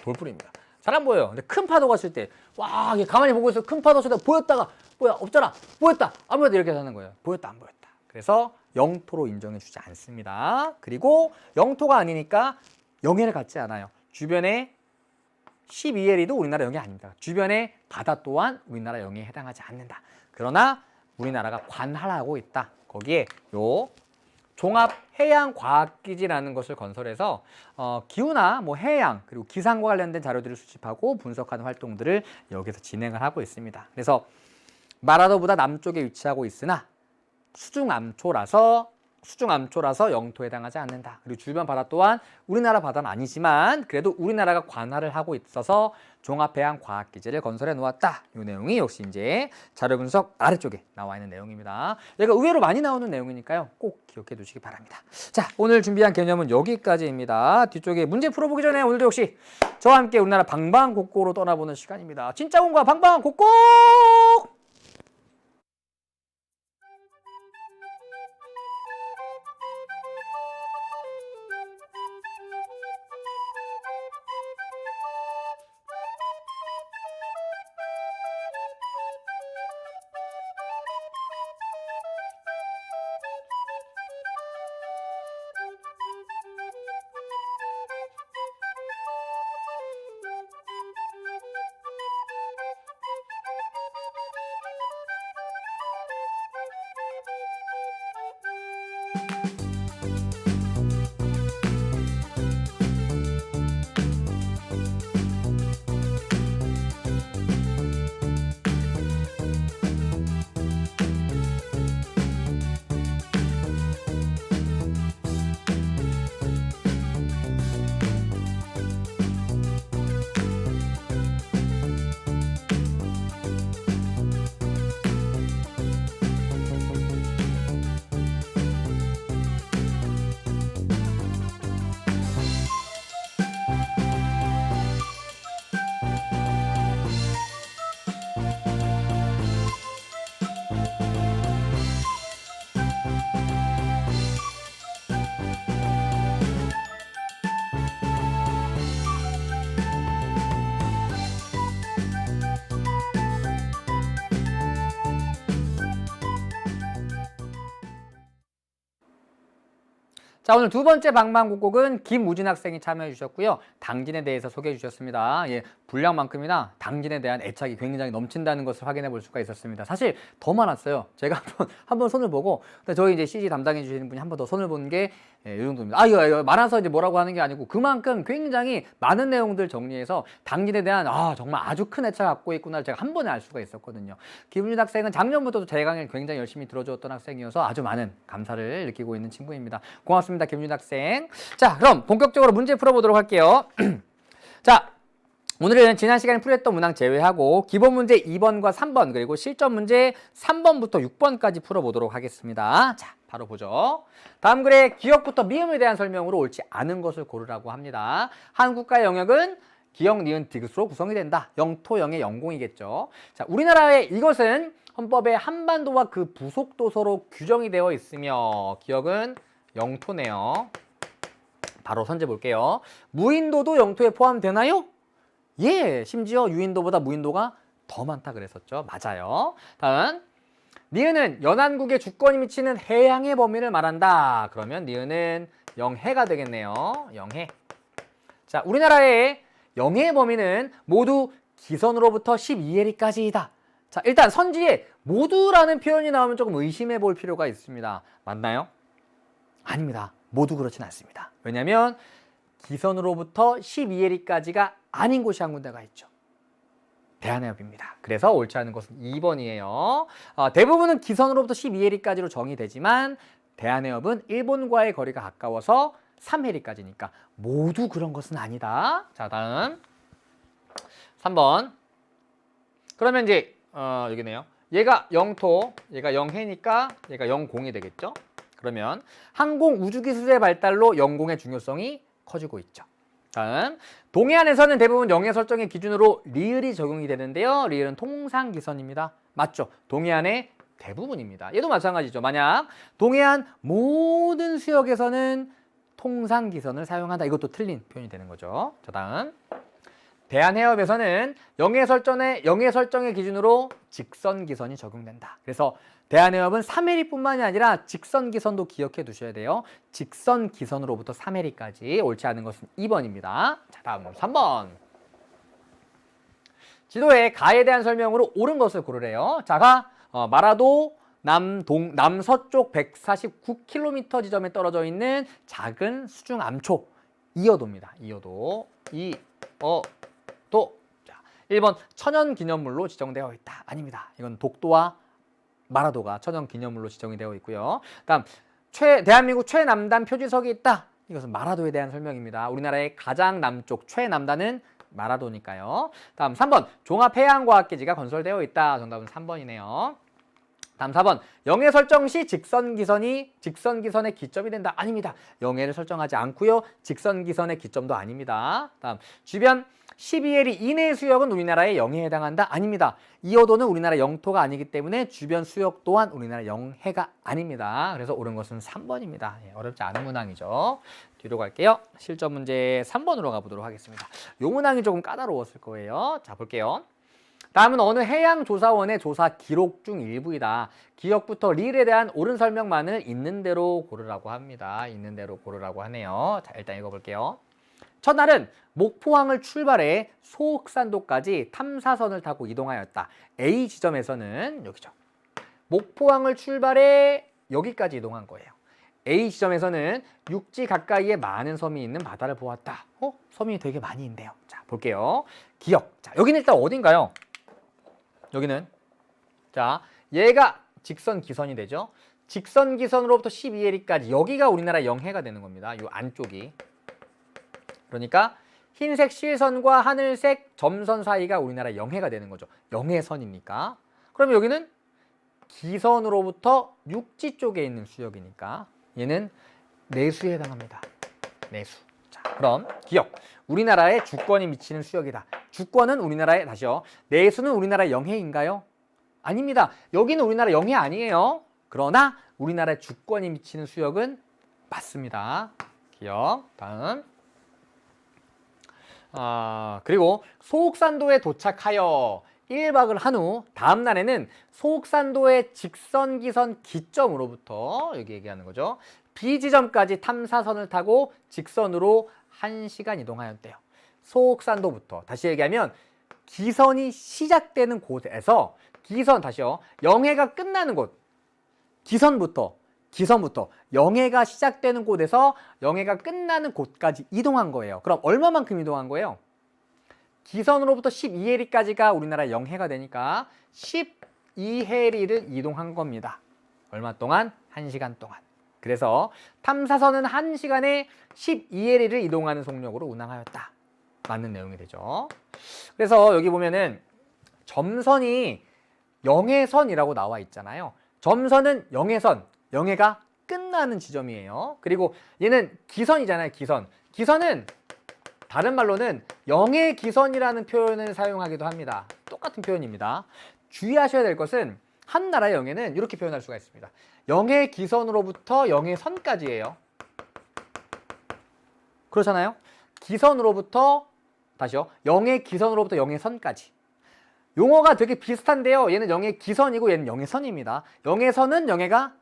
돌뿌리입니다. 잘 안 보여요. 근데 큰 파도가 칠 때, 와, 이게 가만히 보고 있어. 큰 파도 칠 때 보였다가, 뭐야, 없잖아. 보였다. 안 보였다. 이렇게 하는 거예요. 보였다, 안 보였다. 그래서 영토로 인정해 주지 않습니다. 그리고 영토가 아니니까 영해를 갖지 않아요. 주변에 12L이도 우리나라 영해 아닙니다. 주변의 바다 또한 우리나라 영해에 해당하지 않는다. 그러나 우리나라가 관할하고 있다. 거기에 요 종합해양과학기지라는 것을 건설해서 기후나 뭐 해양 그리고 기상과 관련된 자료들을 수집하고 분석하는 활동들을 여기서 진행을 하고 있습니다. 그래서 마라도보다 남쪽에 위치하고 있으나 수중암초라서 영토에 해당하지 않는다. 그리고 주변 바다 또한 우리나라 바다는 아니지만 그래도 우리나라가 관할을 하고 있어서 종합해양과학기지를 건설해 놓았다. 이 내용이 역시 이제 자료 분석 아래쪽에 나와 있는 내용입니다. 얘가 의외로 많이 나오는 내용이니까요. 꼭 기억해 두시기 바랍니다. 자, 오늘 준비한 개념은 여기까지입니다. 뒤쪽에 문제 풀어보기 전에 오늘도 역시 저와 함께 우리나라 방방곡곡으로 떠나보는 시간입니다. 진짜 공과 방방곡곡! 자, 오늘 두 번째 방방곡곡은 김우진 학생이 참여해 주셨고요. 당진에 대해서 소개해 주셨습니다. 예, 분량만큼이나 당진에 대한 애착이 굉장히 넘친다는 것을 확인해 볼 수가 있었습니다. 사실 더 많았어요. 제가 한번 손을 보고, 근데 저희 이제 CG 담당해 주시는 분이 한 번 더 손을 보는 게 이 정도입니다. 이거 많아서 이제 뭐라고 하는 게 아니고 그만큼 굉장히 많은 내용들 정리해서 당진에 대한 정말 아주 큰 애착을 갖고 있구나 제가 한 번에 알 수가 있었거든요. 김우진 학생은 작년부터도 제 강의를 굉장히 열심히 들어주었던 학생이어서 아주 많은 감사를 느끼고 있는 친구입니다. 고맙습니다, 김우진 학생. 자, 그럼 본격적으로 문제 풀어보도록 할게요. 자, 오늘은 지난 시간에 풀렸던 문항 제외하고 기본 문제 2번과 3번 그리고 실전 문제 3번부터 6번까지 풀어보도록 하겠습니다. 자, 바로 보죠. 다음 글에 기역부터 미음에 대한 설명으로 옳지 않은 것을 고르라고 합니다. 한국가의 영역은 기역, 니은, 디귿으로 구성이 된다. 영토, 영의 영공이겠죠. 자, 우리나라의 이것은 헌법에 한반도와 그 부속 도서로 규정이 되어 있으며 기역은 영토네요. 바로 선제 볼게요. 무인도도 영토에 포함되나요? 예, 심지어 유인도보다 무인도가 더 많다 그랬었죠. 맞아요. 다음, 니은은 연안국의 주권이 미치는 해양의 범위를 말한다. 그러면 니은은 영해가 되겠네요. 영해. 자, 우리나라의 영해의 범위는 모두 기선으로부터 12해리까지이다. 자, 일단 선지에 모두라는 표현이 나오면 조금 의심해 볼 필요가 있습니다. 맞나요? 아닙니다. 모두 그렇진 않습니다. 왜냐하면 기선으로부터 12해리까지가 아닌 곳이 한 군데가 있죠. 대한해협입니다. 그래서 옳지 않은 것은 2번이에요. 대부분은 기선으로부터 12해리까지로 정의되지만 대한해협은 일본과의 거리가 가까워서 3해리까지니까 모두 그런 것은 아니다. 자, 다음 3번. 그러면 이제 여기네요. 얘가 영토, 얘가 영해니까 얘가 영공이 되겠죠. 그러면 항공 우주기술의 발달로 영공의 중요성이 커지고 있죠. 다음, 동해안에서는 대부분 영해 설정의 기준으로 리을이 적용이 되는데요. 리을은 통상기선입니다. 맞죠? 동해안의 대부분입니다. 얘도 마찬가지죠. 만약 동해안 모든 수역에서는 통상기선을 사용한다. 이것도 틀린 표현이 되는 거죠. 자, 다음. 대한해협에서는 영해 설정의 기준으로 직선기선이 적용된다. 그래서 대한해협은 3해리뿐만이 아니라 직선기선도 기억해 두셔야 돼요. 직선기선으로부터 3해리까지. 옳지 않은 것은 2번입니다. 자, 다음 3번. 지도에 가에 대한 설명으로 옳은 것을 고르래요. 자가 마라도 남서쪽 149km 지점에 떨어져 있는 작은 수중 암초 이어도입니다. 이어도. 자, 1번 천연기념물로 지정되어 있다. 아닙니다. 이건 독도와 마라도가 천연기념물로 지정이 되어 있고요. 다음, 대한민국 최남단 표지석이 있다. 이것은 마라도에 대한 설명입니다. 우리나라의 가장 남쪽 최남단은 마라도니까요. 다음 3번, 종합해양과학기지가 건설되어 있다. 정답은 3번이네요. 다음 4번, 영해 설정 시 직선기선의 기점이 된다. 아닙니다. 영해를 설정하지 않고요. 직선기선의 기점도 아닙니다. 다음, 주변 12해리 이내의 수역은 우리나라의 영해에 해당한다. 아닙니다. 이어도는 우리나라 영토가 아니기 때문에 주변 수역 또한 우리나라 영해가 아닙니다. 그래서 옳은 것은 3번입니다. 어렵지 않은 문항이죠. 뒤로 갈게요. 실전 문제 3번으로 가보도록 하겠습니다. 이 문항이 조금 까다로웠을 거예요. 자, 볼게요. 다음은 어느 해양조사원의 조사 기록 중 일부이다. 기억부터 릴에 대한 옳은 설명만을 있는 대로 고르라고 합니다. 있는 대로 고르라고 하네요. 자, 일단 읽어볼게요. 첫날은 목포항을 출발해 소옥산도까지 탐사선을 타고 이동하였다. A 지점에서는 여기죠. 목포항을 출발해 여기까지 이동한 거예요. A 지점에서는 육지 가까이에 많은 섬이 있는 바다를 보았다. 섬이 되게 많이 있네요. 자, 볼게요. 기억. 자, 여기는 일단 어딘가요? 여기는, 자, 얘가 직선기선이 되죠. 직선기선으로부터 12해리까지 여기가 우리나라 영해가 되는 겁니다. 이 안쪽이. 그러니까 흰색 실선과 하늘색 점선 사이가 우리나라 영해가 되는 거죠. 영해선이니까. 그러면 여기는 기선으로부터 육지 쪽에 있는 수역이니까 얘는 내수에 해당합니다. 내수. 자, 그럼 기억. 우리나라의 주권이 미치는 수역이다. 주권은 우리나라의, 다시요. 내수는 우리나라 영해인가요? 아닙니다. 여기는 우리나라 영해 아니에요. 그러나 우리나라의 주권이 미치는 수역은 맞습니다. 기억. 다음. 그리고 소옥산도에 도착하여 1박을 한 후 다음 날에는 소옥산도의 직선기선 기점으로부터 여기 얘기하는 거죠. B 지점까지 탐사선을 타고 직선으로 1시간 이동하였대요. 소옥산도부터 다시 얘기하면 기선이 시작되는 곳에서 다시요. 영해가 끝나는 곳. 기선부터 영해가 시작되는 곳에서 영해가 끝나는 곳까지 이동한 거예요. 그럼 얼마만큼 이동한 거예요? 기선으로부터 12해리까지가 우리나라 영해가 되니까 12해리를 이동한 겁니다. 얼마 동안? 1시간 동안. 그래서 탐사선은 1시간에 12해리를 이동하는 속력으로 운항하였다. 맞는 내용이 되죠. 그래서 여기 보면은 점선이 영해선이라고 나와 있잖아요. 점선은 영해선, 영해가 끝나는 지점이에요. 그리고 얘는 기선이잖아요. 기선은 다른 말로는 영해기선이라는 표현을 사용하기도 합니다. 똑같은 표현입니다. 주의하셔야 될 것은 한 나라의 영해는 이렇게 표현할 수가 있습니다. 영해기선으로부터 영해선까지예요. 그렇잖아요. 기선으로부터, 다시요. 영해기선으로부터 영해선까지. 용어가 되게 비슷한데요. 얘는 영해기선이고 얘는 영해선입니다. 영해선은 영해가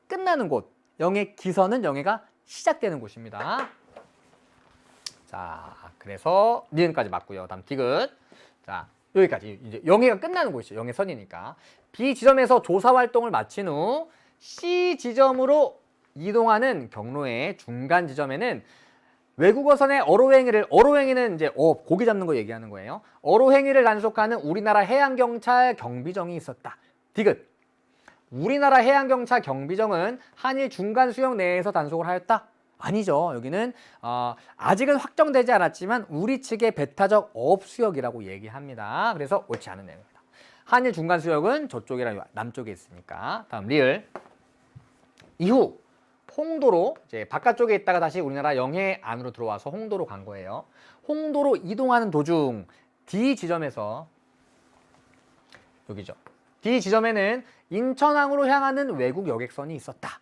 끝나는 곳, 영해기선은 영해가 시작되는 곳입니다. 자, 그래서 니은까지 맞고요. 다음 디귿. 자, 여기까지 이제 영해가 끝나는 곳이죠. 영해선이니까. B 지점에서 조사 활동을 마친 후 C 지점으로 이동하는 경로의 중간 지점에는 외국어선의 어로행위는 이제 고기 잡는 거 얘기하는 거예요. 어로행위를 단속하는 우리나라 해양경찰 경비정이 있었다. 디귿. 우리나라 해양경찰 경비정은 한일 중간 수역 내에서 단속을 하였다? 아니죠. 여기는 아직은 확정되지 않았지만 우리 측의 배타적 어업수역이라고 얘기합니다. 그래서 옳지 않은 내용입니다. 한일 중간 수역은 저쪽이랑 남쪽에 있으니까. 다음 리을. 이후 홍도로 이제 바깥쪽에 있다가 다시 우리나라 영해 안으로 들어와서 홍도로 간 거예요. 홍도로 이동하는 도중 D 지점에서 여기죠. D 지점에는 인천항으로 향하는 외국 여객선이 있었다.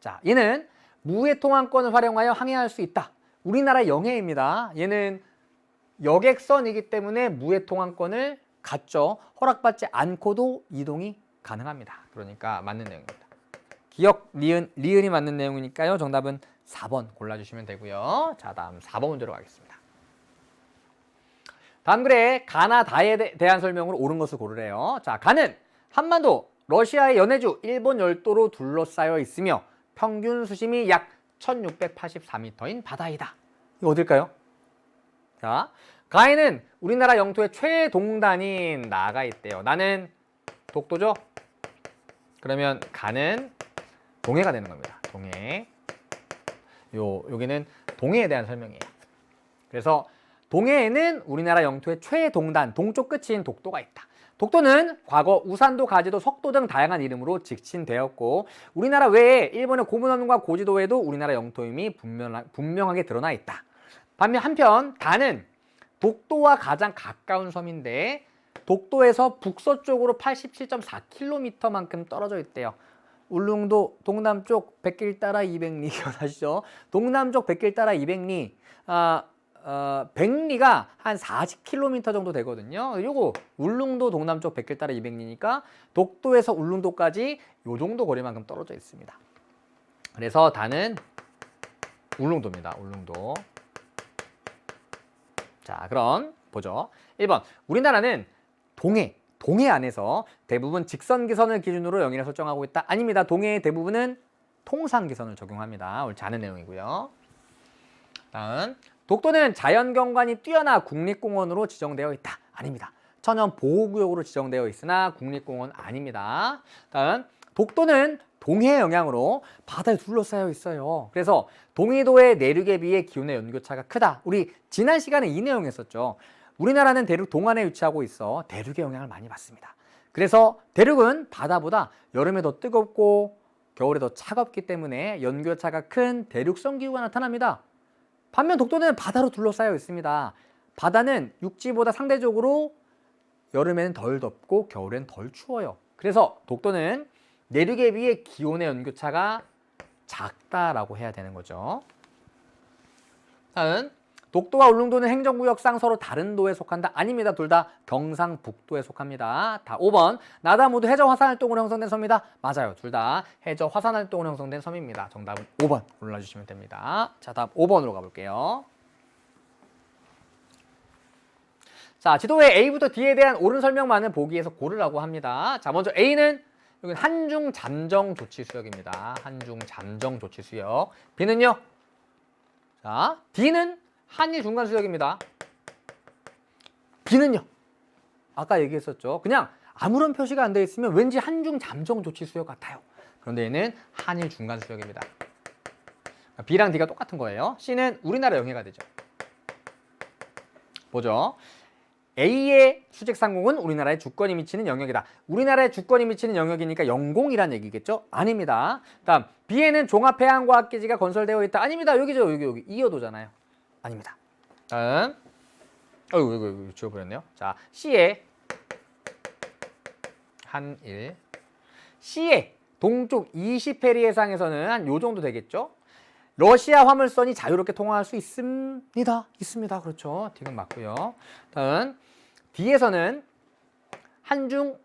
자, 얘는 무해 통항권을 활용하여 항해할 수 있다. 우리나라 영해입니다. 얘는 여객선이기 때문에 무해 통항권을 갖죠. 허락받지 않고도 이동이 가능합니다. 그러니까 맞는 내용입니다. 기억, 니은, 리은이 맞는 내용이니까요. 정답은 4번 골라주시면 되고요. 자, 다음 4번 문제로 가겠습니다. 다음 글에 가나 다에 대한 설명으로 옳은 것을 고르래요. 자, 가는 한반도, 러시아의 연해주, 일본 열도로 둘러싸여 있으며 평균 수심이 약 1684m인 바다이다. 이거 어딜까요? 자, 가에는 우리나라 영토의 최동단인 나가 있대요. 나는 독도죠? 그러면 가는 동해가 되는 겁니다. 동해. 여기는 동해에 대한 설명이에요. 그래서 동해에는 우리나라 영토의 최동단, 동쪽 끝인 독도가 있다. 독도는 과거 우산도, 가지도, 석도 등 다양한 이름으로 직칭되었고 우리나라 외에 일본의 고문원과 고지도에도 우리나라 영토임이 분명하게 드러나 있다. 반면 한편 가는 독도와 가장 가까운 섬인데 독도에서 북서쪽으로 87.4km만큼 떨어져 있대요. 울릉도 동남쪽 백길 따라 200리 기억나시죠? 동남쪽 백길 따라 200리. 100리가 한 40km 정도 되거든요. 요거 울릉도 동남쪽 백길 따라 200리니까 독도에서 울릉도까지 요 정도 거리만큼 떨어져 있습니다. 그래서 다는 울릉도입니다. 울릉도. 자, 그럼 보죠. 1번. 우리나라는 동해 안에서 대부분 직선기선을 기준으로 영해를 설정하고 있다. 아닙니다. 동해의 대부분은 통상기선을 적용합니다. 옳지 않은 내용이고요. 다음. 독도는 자연경관이 뛰어나 국립공원으로 지정되어 있다. 아닙니다. 천연보호구역으로 지정되어 있으나 국립공원 아닙니다. 다음. 독도는 동해 영향으로 바다에 둘러싸여 있어요. 그래서 동해도의 내륙에 비해 기온의 연교차가 크다. 우리 지난 시간에 이 내용 했었죠. 우리나라는 대륙 동안에 위치하고 있어 대륙의 영향을 많이 받습니다. 그래서 대륙은 바다보다 여름에 더 뜨겁고 겨울에 더 차갑기 때문에 연교차가 큰 대륙성 기후가 나타납니다. 반면 독도는 바다로 둘러싸여 있습니다. 바다는 육지보다 상대적으로 여름에는 덜 덥고 겨울엔 덜 추워요. 그래서 독도는 내륙에 비해 기온의 연교차가 작다라고 해야 되는 거죠. 다음, 독도와 울릉도는 행정구역상 서로 다른 도에 속한다. 아닙니다. 둘 다 경상북도에 속합니다. 다 5번. 나다 모두 해저 화산활동으로 형성된 섬이다. 맞아요. 둘 다 해저 화산활동으로 형성된 섬입니다. 정답은 5번 골라주시면 됩니다. 자, 다음 5번으로 가볼게요. 자, 지도에 A부터 D에 대한 옳은 설명만을 보기에서 고르라고 합니다. 자, 먼저 A는 여기 한중 잠정 조치 수역입니다. 한중 잠정 조치 수역. B는요? 자, D는 한일 중간 수역입니다. B는요? 아까 얘기했었죠. 그냥 아무런 표시가 안 되어 있으면 왠지 한중 잠정 조치 수역 같아요. 그런데 얘는 한일 중간 수역입니다. B랑 D가 똑같은 거예요. C는 우리나라 영해가 되죠. 보죠. A의 수직상공은 우리나라의 주권이 미치는 영역이다. 우리나라의 주권이 미치는 영역이니까 영공이란 얘기겠죠? 아닙니다. 다음 B에는 종합해양과학기지가 건설되어 있다. 아닙니다. 여기죠. 여기 이어도잖아요. 아닙니다. 다음 이거 지워버렸네요. 자, C의 한일 C의 동쪽 20해리 해상에서는 한 요 정도 되겠죠? 러시아 화물선이 자유롭게 통항할 수 있습니다. 있습니다. 그렇죠. D가 맞고요. 다음 D에서는 한일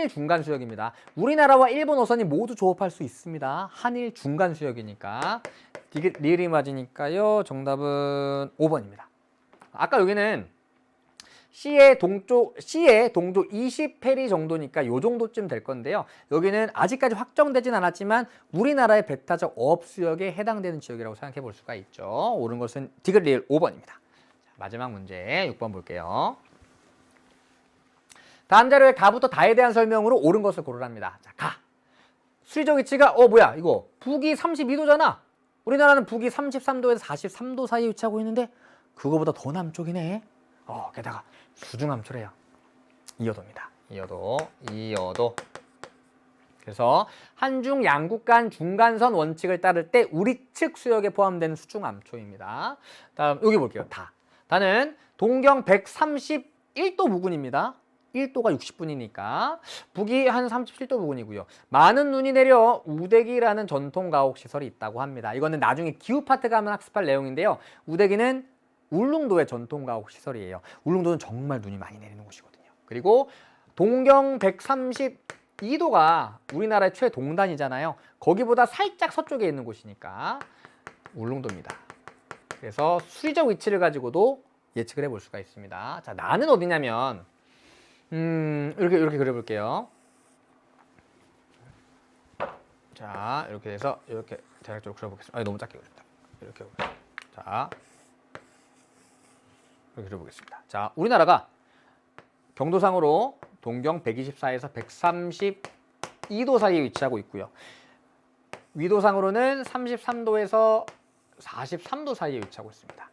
중간 수역입니다. 우리나라와 일본 어선이 모두 조업할 수 있습니다. 한일 중간 수역이니까 리을이 맞으니까요. 정답은 5번입니다. 아까 여기는 C의 동쪽 20해리 정도니까 요 정도쯤 될 건데요. 여기는 아직까지 확정되진 않았지만 우리나라의 배타적 어업수역에 해당되는 지역이라고 생각해 볼 수가 있죠. 옳은 것은 디귿리을 5번입니다. 자, 마지막 문제 6번 볼게요. 다음 자료에 가부터 다에 대한 설명으로 옳은 것을 고르랍니다. 자, 가. 수리적 위치가 뭐야 이거 북위 32도잖아. 우리나라는 북위 33도에서 43도 사이에 위치하고 있는데 그거보다 더 남쪽이네. 게다가 수중함수래요. 이어도입니다. 이어도. 그래서 한중 양국 간 중간선 원칙을 따를 때 우리 측 수역에 포함되는 수중 암초입니다. 다음 여기 볼게요. 다는 동경 131도 부근입니다. 1도가 60분이니까 북이 한 37도 부근이고요. 많은 눈이 내려 우대기라는 전통 가옥 시설이 있다고 합니다. 이거는 나중에 기후 파트 가면 학습할 내용인데요. 우대기는 울릉도의 전통 가옥 시설이에요. 울릉도는 정말 눈이 많이 내리는 곳이거든요. 그리고 동경 132도가 우리나라의 최동단이잖아요. 거기보다 살짝 서쪽에 있는 곳이니까 울릉도입니다. 그래서 수리적 위치를 가지고도 예측을 해볼 수가 있습니다. 자, 나는 어디냐면 이렇게 그려볼게요. 자, 이렇게 해서 이렇게 대략적으로 그려보겠습니다. 너무 작게 그렸다. 이렇게 자, 이렇게 그려보겠습니다. 자, 우리나라가 경도상으로 동경 124에서 132도 사이에 위치하고 있고요. 위도상으로는 33도에서 43도 사이에 위치하고 있습니다.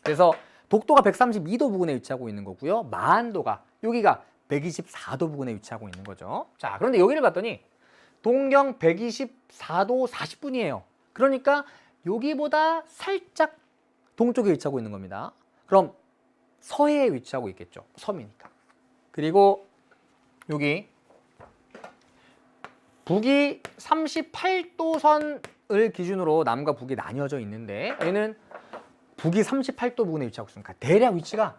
그래서 독도가 132도 부근에 위치하고 있는 거고요. 마한도가 여기가 124도 부근에 위치하고 있는 거죠. 자, 그런데 여기를 봤더니 동경 124도 40분이에요. 그러니까 여기보다 살짝 동쪽에 위치하고 있는 겁니다. 그럼 서해에 위치하고 있겠죠. 섬이니까. 그리고 여기 북이 38도선을 기준으로 남과 북이 나뉘어져 있는데 얘는 북이 38도 부근에 위치하고 있으니까 대략 위치가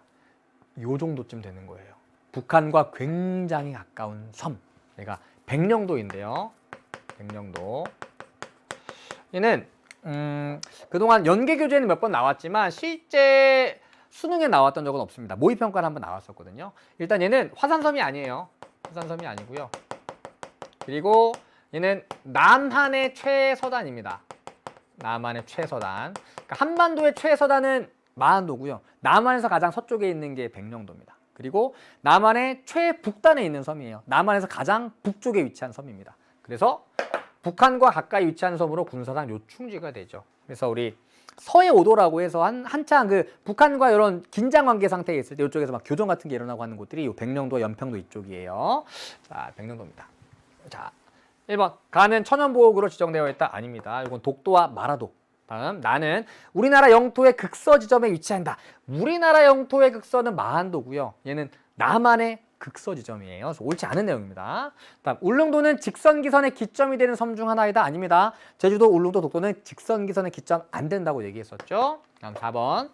요 정도쯤 되는 거예요. 북한과 굉장히 가까운 섬. 얘가 백령도인데요. 백령도. 얘는 그동안 연계교재는 몇 번 나왔지만 실제 수능에 나왔던 적은 없습니다. 모의평가는 한번 나왔었거든요. 일단 얘는 화산섬이 아니에요. 화산섬이 아니고요. 그리고 얘는 남한의 최서단입니다. 남한의 최서단. 그러니까 한반도의 최서단은 마한도고요. 남한에서 가장 서쪽에 있는 게 백령도입니다. 그리고 남한의 최북단에 있는 섬이에요. 남한에서 가장 북쪽에 위치한 섬입니다. 그래서 북한과 가까이 위치한 섬으로 군사상 요충지가 되죠. 그래서 우리 서해 오도라고 해서 한창 그 북한과 이런 긴장 관계 상태에 있을 때 이쪽에서 막 교전 같은 게 일어나고 하는 곳들이 이 백령도, 연평도 이쪽이에요. 자, 백령도입니다. 자, 1번 가는 천연보호구로 지정되어 있다. 아닙니다. 이건 독도와 마라도. 다음 나는 우리나라 영토의 극서 지점에 위치한다. 우리나라 영토의 극서는 마한도고요. 얘는 남한의 극서 지점이에요. 그래서 옳지 않은 내용입니다. 다음 울릉도는 직선기선의 기점이 되는 섬 중 하나이다. 아닙니다. 제주도, 울릉도, 독도는 직선기선의 기점 안 된다고 얘기했었죠. 다음 4번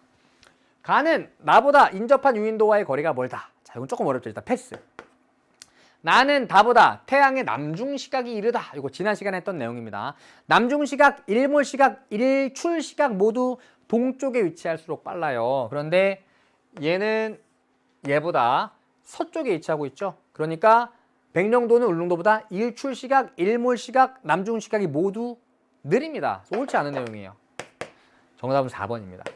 가는 나보다 인접한 유인도와의 거리가 멀다. 자, 이건 조금 어렵죠. 일단 패스. 나는 다보다 태양의 남중시각이 이르다. 이거 지난 시간에 했던 내용입니다. 남중시각, 일몰시각, 일출시각 모두 동쪽에 위치할수록 빨라요. 그런데 얘는 얘보다 서쪽에 위치하고 있죠. 그러니까 백령도는 울릉도보다 일출시각, 일몰시각, 남중시각이 모두 느립니다. 옳지 않은 내용이에요. 정답은 4번입니다.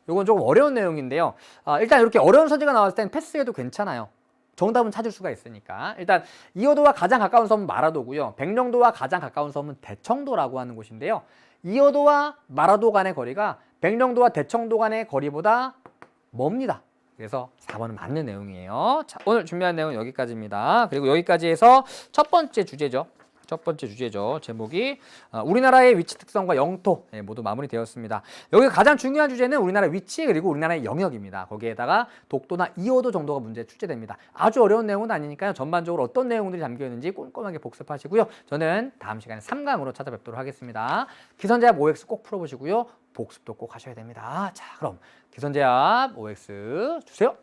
이건 조금 어려운 내용인데요. 일단 이렇게 어려운 선지가 나왔을 땐 패스해도 괜찮아요. 정답은 찾을 수가 있으니까. 일단 이어도와 가장 가까운 섬은 마라도고요. 백령도와 가장 가까운 섬은 대청도라고 하는 곳인데요. 이어도와 마라도 간의 거리가 백령도와 대청도 간의 거리보다 멉니다. 그래서 4번은 맞는 내용이에요. 자, 오늘 준비한 내용은 여기까지입니다. 그리고 여기까지 해서 첫 번째 주제죠. 제목이 우리나라의 위치 특성과 영토 모두 마무리되었습니다. 여기 가장 중요한 주제는 우리나라 위치 그리고 우리나라의 영역입니다. 거기에다가 독도나 이어도 정도가 문제 출제됩니다. 아주 어려운 내용은 아니니까요. 전반적으로 어떤 내용들이 담겨 있는지 꼼꼼하게 복습하시고요. 저는 다음 시간에 3강으로 찾아뵙도록 하겠습니다. 기선제압 OX 꼭 풀어보시고요. 복습도 꼭 하셔야 됩니다. 자, 그럼 기선제압 OX 주세요.